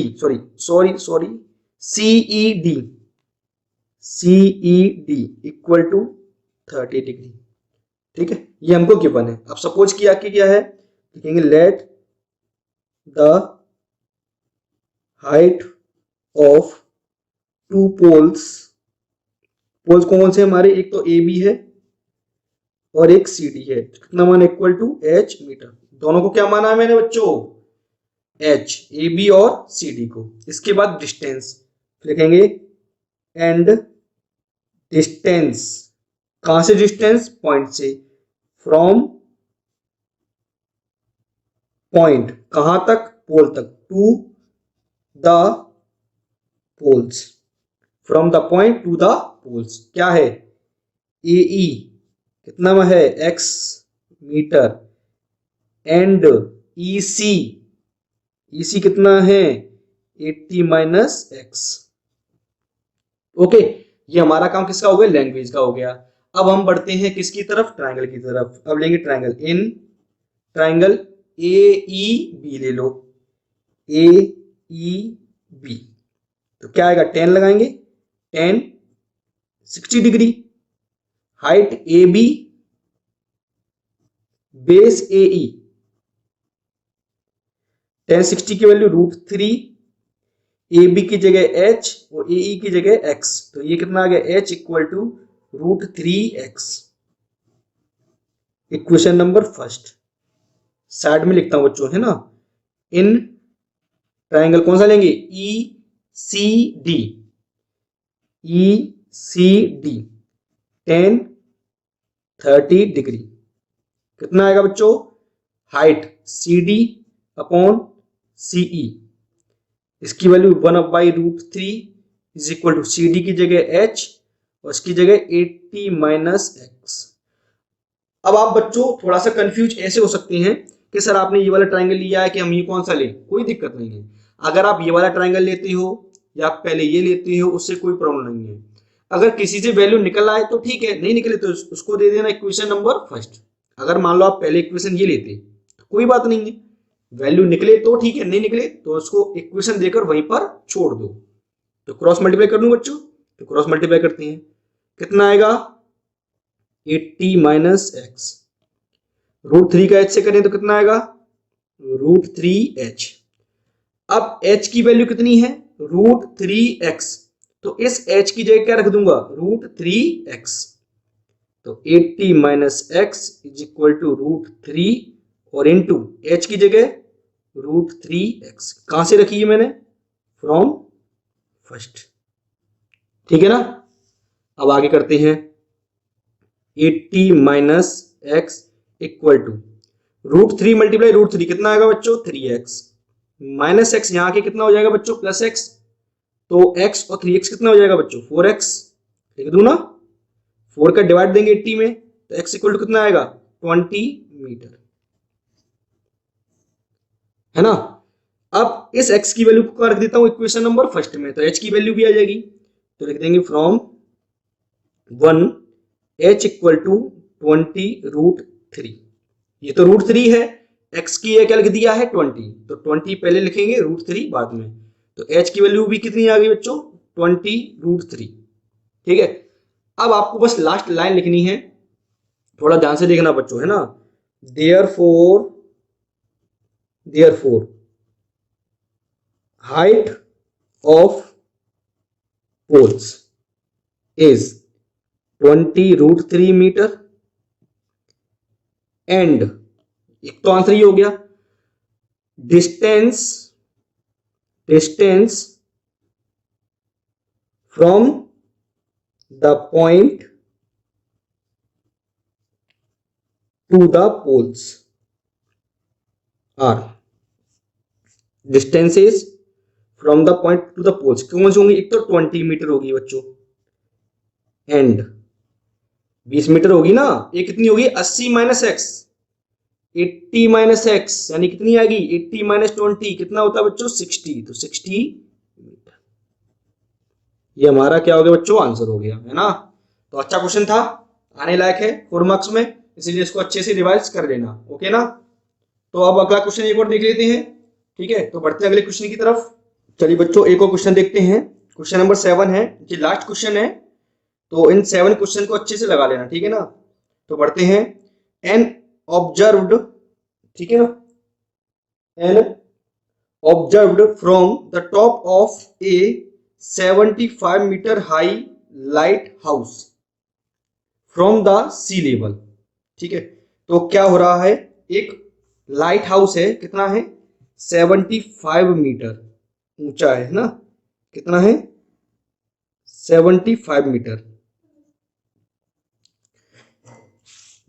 CED equal to 30 degree, ठीक है, ये हमको गिवन है। अब सपोज किया कि क्या है, लिखेंगे let the height of two poles कौन से हमारे, एक तो AB है और एक CD है, कितना मान, इक्वल टू h मीटर। दोनों को क्या माना है मैंने बच्चों, h, AB और CD को। इसके बाद डिस्टेंस लिखेंगे, एंड डिस्टेंस, कहां से डिस्टेंस, पॉइंट से, फ्रॉम पॉइंट कहां तक, पोल तक, to the poles, from the point to the poles, क्या है, AE कितना में है, x मीटर, एंड EC कितना है, 80 माइनस एक्स। ओके, ये हमारा काम किसका हो गया, लैंग्वेज का हो गया। अब हम बढ़ते हैं किसकी तरफ, ट्रायंगल की तरफ। अब लेंगे ट्रायंगल, इन ट्रायंगल AEB ले लो, AEB, तो क्या आएगा, 10 लगाएंगे, 10 60 degree, height AB, base AE, 10 60 की वैल्यू √3, AB की जगह h और AE की जगह x, तो ये कितना आ गया, h equal to √3x। Equation number first side में लिखता हूं बच्चों, है ना, इन ट्रायंगल कौन सा लेंगे, ECD 10 30 डिग्री, कितना आएगा बच्चों, हाइट CD अपॉन CE, इसकी वैल्यू 1/√3 इज इक्वल टू CD की जगह h और इसकी जगह 80 माइनस एक्स। अब आप बच्चों थोड़ा सा कंफ्यूज ऐसे हो सकते हैं कि सर आपने ये वाला ट्रायंगल लिया है कि हम ये कौन सा लें, कोई दिक्कत नहीं है, अगर आप ये वाला ट्रायंगल लेते हो या आप पहले ये लेते हो उससे कोई प्रॉब्लम नहीं है। अगर किसी से वैल्यू निकल आए तो ठीक है, नहीं निकले तो उसको दे देना इक्वेशन नंबर फर्स्ट। अगर मान लो आप पहले इक्वेशन ये लेते तो कोई बात नहीं है, वैल्यू निकले तो ठीक है, नहीं निकले तो उसको इक्वेशन देकर वहीं पर छोड़ दो। तो क्रॉस मल्टीप्लाई कर लूं बच्चों, तो क्रॉस मल्टीप्लाई करते हैं, कितना आएगा 80 माइनस एक्स, √3 का h से करें तो कितना आएगा √3h। अब h की वैल्यू कितनी है √3x, तो इस h की जगह क्या रख दूंगा, √3x। तो 80 minus x is equal to √3 और इंटू h की जगह √3x। कहां से रखी है मैंने, फ्रॉम फर्स्ट। ठीक है ना। अब आगे करते हैं, 80 minus x equal to √3 multiply √3 कितना आएगा बच्चों, 3x माइनस एक्स, यहां के कितना हो जाएगा बच्चों, प्लस एक्स। तो x और 3x कितना हो जाएगा बच्चों, 4x। लिख दूं ना, 4 का डिवाइड देंगे 80 में तो x इक्वल टू कितना आएगा, 20 मीटर, है ना। अब इस x की वैल्यू को रख देता हूं इक्वेशन नंबर फर्स्ट में, तो h की वैल्यू भी आ जाएगी। तो लिख देंगे फ्रॉम 1 h इक्वल टू 20 √3। ये तो √3 है, x की है क्या लिख दिया है 20, तो 20 पहले लिखेंगे, √3 बाद में। तो h की वैल्यू भी कितनी आ गई बच्चों, 20 √3। ठीक है। अब आपको बस लास्ट लाइन लिखनी है, थोड़ा ध्यान से देखना बच्चों, है ना। Therefore height of poles is 20 √3 metre and, एक तो आंसर ये हो गया, distance from the point to the poles are, distance is from the point to the poles कौन सी होंगी, एक तो 20 मीटर होगी बच्चों एंड 20 मीटर होगी ना, ये कितनी होगी 80 माइनस एक्स, 80 माइनस एक्स यानी कितनी आएगी 80 माइनस 20 कितना होता है बच्चों 60, तो 60 मीटर। ये हमारा क्या हो गया बच्चों, आंसर हो गया, है ना। तो अच्छा क्वेश्चन था, आने लायक है 4 मार्क्स में, इसीलिए इसको अच्छे से रिवाइज कर लेना, ओके ना। तो अब अगला क्वेश्चन एक और देख लेते हैं, ठीक है। तो बढ़ते हैं अगले क्वेश्चन की तरफ। चलिए बच्चों एक और क्वेश्चन देखते हैं, क्वेश्चन नंबर 7 है, ये लास्ट क्वेश्चन है, तो इन 7 क्वेश्चन को अच्छे से लगा लेना, ठीक है ना। तो बढ़ते हैं, एन ऑब्जर्व्ड, ठीक है ना, an observed from the top of a 75 metre high lighthouse from the sea level. ठीक है, तो क्या हो रहा है, एक लाइट हाउस है, कितना है 75 मीटर ऊंचा है ना, कितना है 75 metre.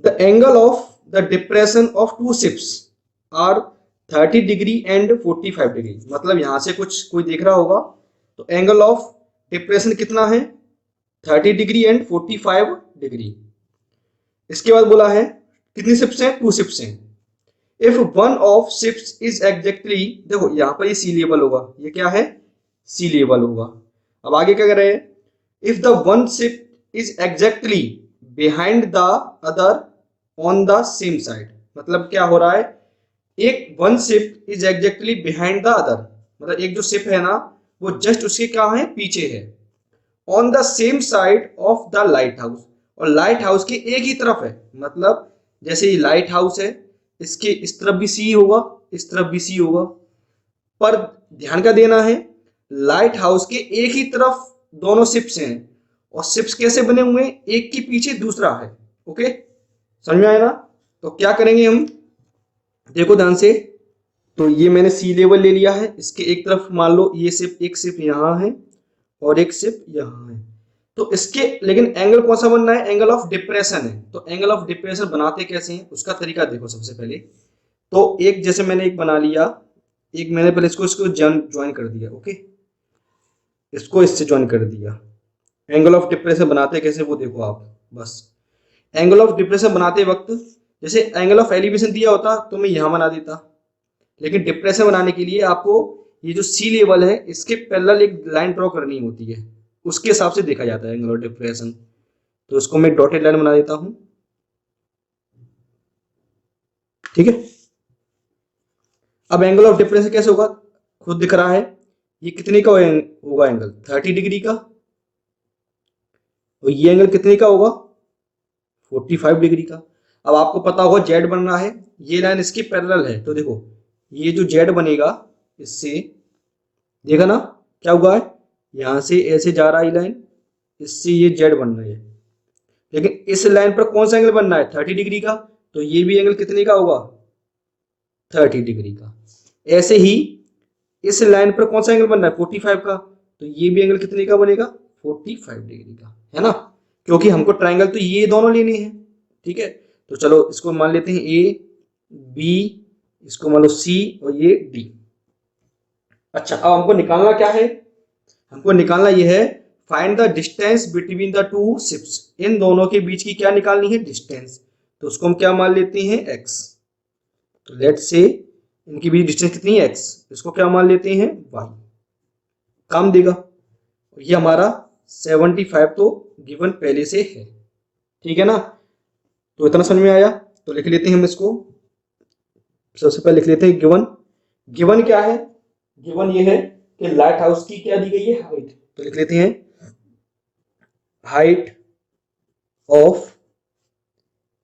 The angle of the depression of two ships are 30 degree and 45 degree, मतलब यहां से कुछ कोई देख रहा होगा, तो एंगल ऑफ डिप्रेशन कितना है 30 डिग्री एंड 45 डिग्री। इसके बाद बोला है कितनी शिप्स हैं, 2 शिप्स हैं। If one of ships is exactly, देखो यहां पर ये सी लेवल होगा, ये क्या है सी लेवल होगा। अब आगे क्या कर रहे हैं, if the one ship is exactly behind the other on the same side, मतलब क्या हो रहा है, एक one ship is exactly behind the other, मतलब एक जो शिप है ना वो जस्ट उसके क्या है पीछे है, on the same side of the light house, और लाइट हाउस के एक ही तरफ है, मतलब जैसे ये लाइट हाउस है इसके इस तरफ भी सी होगा, इस तरफ भी सी होगा, पर ध्यान का देना है लाइट हाउस के एक ही तरफ दोनों शिप्स हैं, और शिप्स कैसे बने हुए हैं, एक के पीछे दूसरा है। ओके, समझ में आया ना। तो क्या करेंगे हम, देखो ध्यान से, तो ये मैंने सी लेवल ले लिया है, इसके एक तरफ मान लो ये शिप, एक शिप यहाँ है और एक शिप यहाँ है, तो इसके लेकिन एंगल कौन सा बनना है, एंगल ऑफ डिप्रेशन है। तो एंगल ऑफ डिप्रेशन बनाते कैसे हैं उसका तरीका देखो। सबसे पहले तो एक जैसे मैंने एक बना लिया, एक मैंने पहले इसको ज्वाइन कर दिया, ओके, इसको इससे ज्वाइन कर दिया। एंगल ऑफ डिप्रेशन बनाते कैसे वो देखो आप, बस एंगल ऑफ डिप्रेशन बनाते वक्त जैसे एंगल ऑफ एलिवेशन दिया होता तो मैं यहां बना देता, लेकिन डिप्रेशन बनाने के लिए आपको ये जो सी लेवल है इसके पैरेलल एक लाइन ड्रॉ करनी होती है, उसके हिसाब से देखा जाता है एंगल ऑफ डिप्रेशन। तो इसको मैं डॉटेड लाइन बना देता हूं, ठीक है। अब एंगल ऑफ डिप्रेशन कैसे होगा, खुद दिख रहा है, ये कितने का होगा एंगल 30 डिग्री का, और ये एंगल कितने का होगा 45 डिग्री का। अब आपको पता होगा जेड बनना है, ये लाइन इसकी पैरेलल है, तो देखो ये जो जेड बनेगा इससे, देखा ना क्या हुआ है, यहाँ से ऐसे जा रहा है लाइन, इससे ये जेड बन रही है, लेकिन इस लाइन पर कौन सा एंगल बनना है 30 डिग्री का, तो ये भी एंगल कितने का होगा 30 डिग्री का। ऐसे ही इस लाइन पर कौन सा एंगल बनना है 45 का, तो ये भी एंगल कितने का बनेगा 45 डिग्री का, है ना, क्योंकि हमको ट्राइंगल तो ये दोनों लेने हैं। ठीक है, तो चलो इसको मान लेते हैं ए बी, इसको मान लो सी और ये डी। अच्छा, अब हमको निकालना क्या है, हमको निकालना ये है find the distance between the two ships, इन दोनों के बीच की क्या निकालनी है डिस्टेंस, तो उसको हम क्या मान लेते हैं x। तो लेट से इनकी बीच डिस्टेंस कितनी है x, इसको क्या मान लेते हैं y, काम देगा। ये हमारा 75 तो गिवन पहले से है, ठीक है ना, तो इतना समझ में आया। तो लिख लेते हैं हम इसको, सबसे पहले लिख लेते हैं गिवन। गिवन क्या है, गिवन ये है कि लाइट हाउस की क्या दी गई है हाइट, तो लिख लेते हैं height of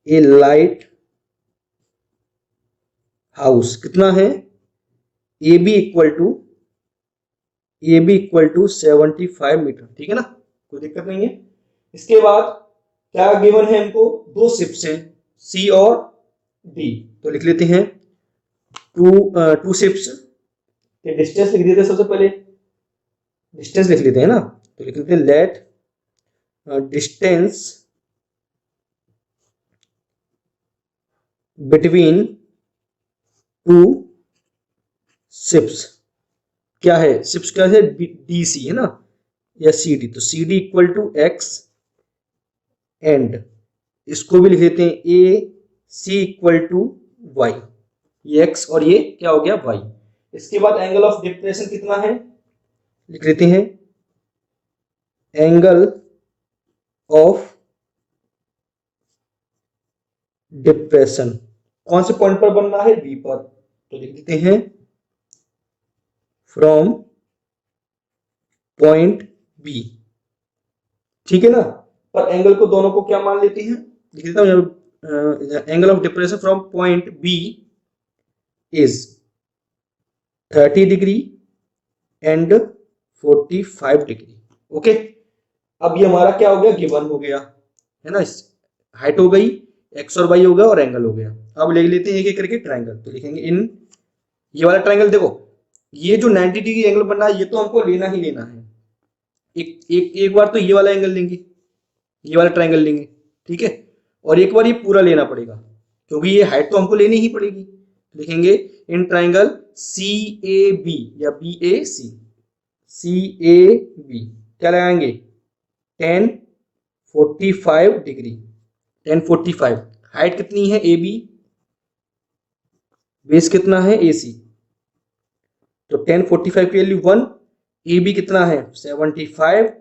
a lighthouse कितना है, A B equal to 75 metre, ठीक है ना, कोई दिक्कत नहीं है। इसके बाद क्या गिवन है हमको, दो शिप्स हैं सी और डी, तो लिख लेते हैं टू शिप्स के डिस्टेंस लिख देते हैं, सबसे पहले डिस्टेंस लिख लेते हैं ना, तो लिख लेते हैं let distance between two ships क्या है, शिप्स क्या है डी सी है ना या सी डी, तो C D equal to X and इसको भी लिख देते हैं A C equal to Y, ये एक्स और ये क्या हो गया वाई। इसके बाद एंगल ऑफ डिप्रेशन कितना है, लिख लेते हैं एंगल ऑफ डिप्रेशन कौन से पॉइंट पर बनना है बी पर, तो लिख देते हैं फ्रॉम पॉइंट बी, ठीक है ना, पर एंगल को दोनों को क्या मान लेते हैं, लिख देता हूं angle of depression from point B is 30 degree and 45 degree. Okay, अब ये हमारा क्या हो गया गिवन हो गया, है ना, हाइट हो गई, एक्स और वाई हो गया और एंगल हो गया। अब ले लेते हैं एक एक करके ट्राइंगल, तो लिखेंगे इन ये वाला ट्राइंगल, देखो ये जो 90 डिग्री एंगल बन रहा है ये तो हमको लेना ही लेना है, एक बार तो ये वाला एंगल लेंगे, ये वाला ट्राइंगल लेंगे, ठीक है, और एक बार ये पूरा लेना पड़ेगा क्योंकि ये हाइट तो हमको लेनी ही पड़ेगी। लिखेंगे in triangle C A B या B A C, C A B क्या लगाएंगे 1045 डिग्री, 1045, हाइट कितनी है ए बी, बेस कितना है ए सी, तो 1045 की वैल्यू 1, ए बी कितना है 75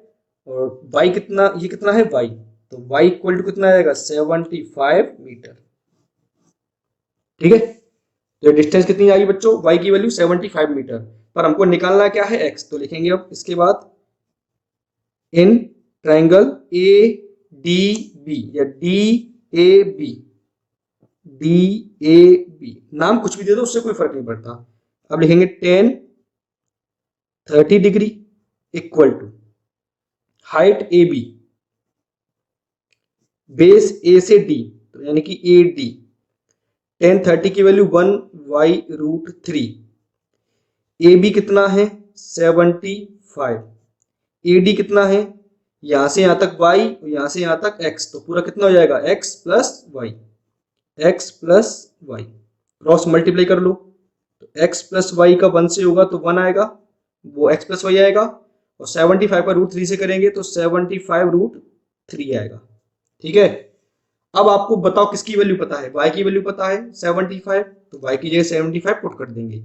और वाई कितना, ये कितना है वाई, तो वाई इक्वल टू कितना आएगा 75 मीटर, ठीक है। तो डिस्टेंस कितनी आएगी बच्चों, वाई की वैल्यू 75 मीटर, पर हमको निकालना क्या है एक्स, तो लिखेंगे अब इसके बाद in triangle A D B या D A B, D A B नाम कुछ भी दे दो उससे कोई फर्क नहीं पड़ता। अब लिखेंगे 30 degree equal to height A B, base A से डी, तो यानी कि ए डी, 1030 की value 1 by root 3, A B कितना है 75, ए डी कितना है यहां से यहां तक y और यहां से यहां तक x, तो पूरा कितना हो जाएगा x plus Y, x plus Y cross multiply कर लो, तो x प्लस वाई का 1 से होगा तो 1 आएगा, वो x प्लस वाई आएगा, और 75 का रूट 3 से करेंगे तो 75 रूट 3 आएगा, ठीक है। अब आपको बताओ किसकी वैल्यू पता है, y की वैल्यू पता है 75, तो y की जगह 75 पुट कर देंगे,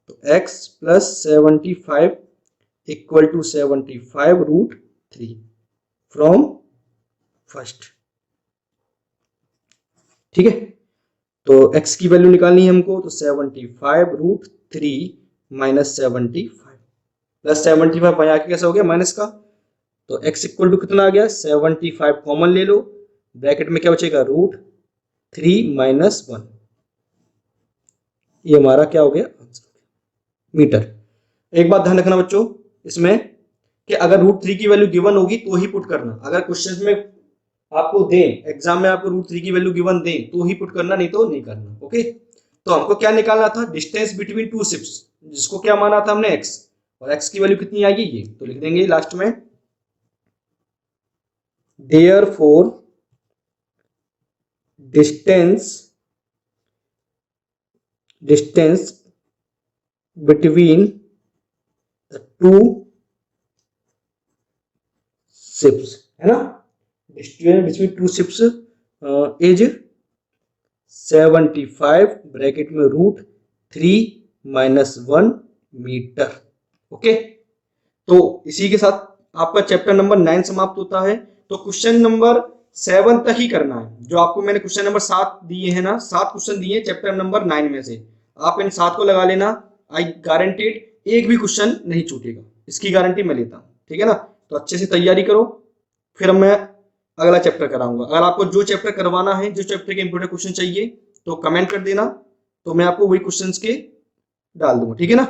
तो x plus 75 equal to 75 root 3 from first, ठीक है। तो x की वैल्यू निकालनी है हमको, तो 75 रूट 3 माइनस 75 प्लस 75 यहाँ के कैसा हो गया माइनस का, तो x इक्वल टू कितना आ गया 75 कॉमन ले लो, ब्रैकेट में क्या बचेगा रूट 3 माइनस 1, ये हमारा क्या हो गया मीटर। एक बात ध्यान रखना बच्चों, इसमें कि अगर √3 की वैल्यू गिवन होगी तो ही पुट करना। अगर क्वेश्चन में आपको दें, एग्जाम में आपको √3 की वैल्यू गिवन दें तो ही पुट करना, नहीं तो नहीं करना। ओके, तो हमको क्या निकालना था, डिस्टेंस बिटवीन टू शिप्स, जिसको क्या माना था हमने x, और x की वैल्यू कितनी आएगी ये, तो लिख देंगे लास्ट में therefore distance between the two ships, है ना, distance between two ships is 75 bracket में √3 - 1 मीटर। ओके, तो इसी के साथ आपका चैप्टर नंबर 9 समाप्त होता है। तो क्वेश्चन नंबर 7 तक ही करना है। जो आपको मैंने क्वेश्चन नंबर 7 दिए हैं ना, 7 क्वेश्चन दिए चैप्टर नंबर 9 में से, आप इन 7 को लगा लेना। आई गारंटेड एक भी क्वेश्चन नहीं छूटेगा, इसकी गारंटी मैं लेता हूँ। ठीक है ना, तो अच्छे से तैयारी करो, फिर मैं अगला चैप्टर कराऊंगा। अगर आपको जो चैप्टर करवाना है, जो चैप्टर के इंपोर्टेंट क्वेश्चन चाहिए, तो कमेंट कर देना, तो मैं आपको वही क्वेश्चंस के डाल दूंगा। ठीक है ना।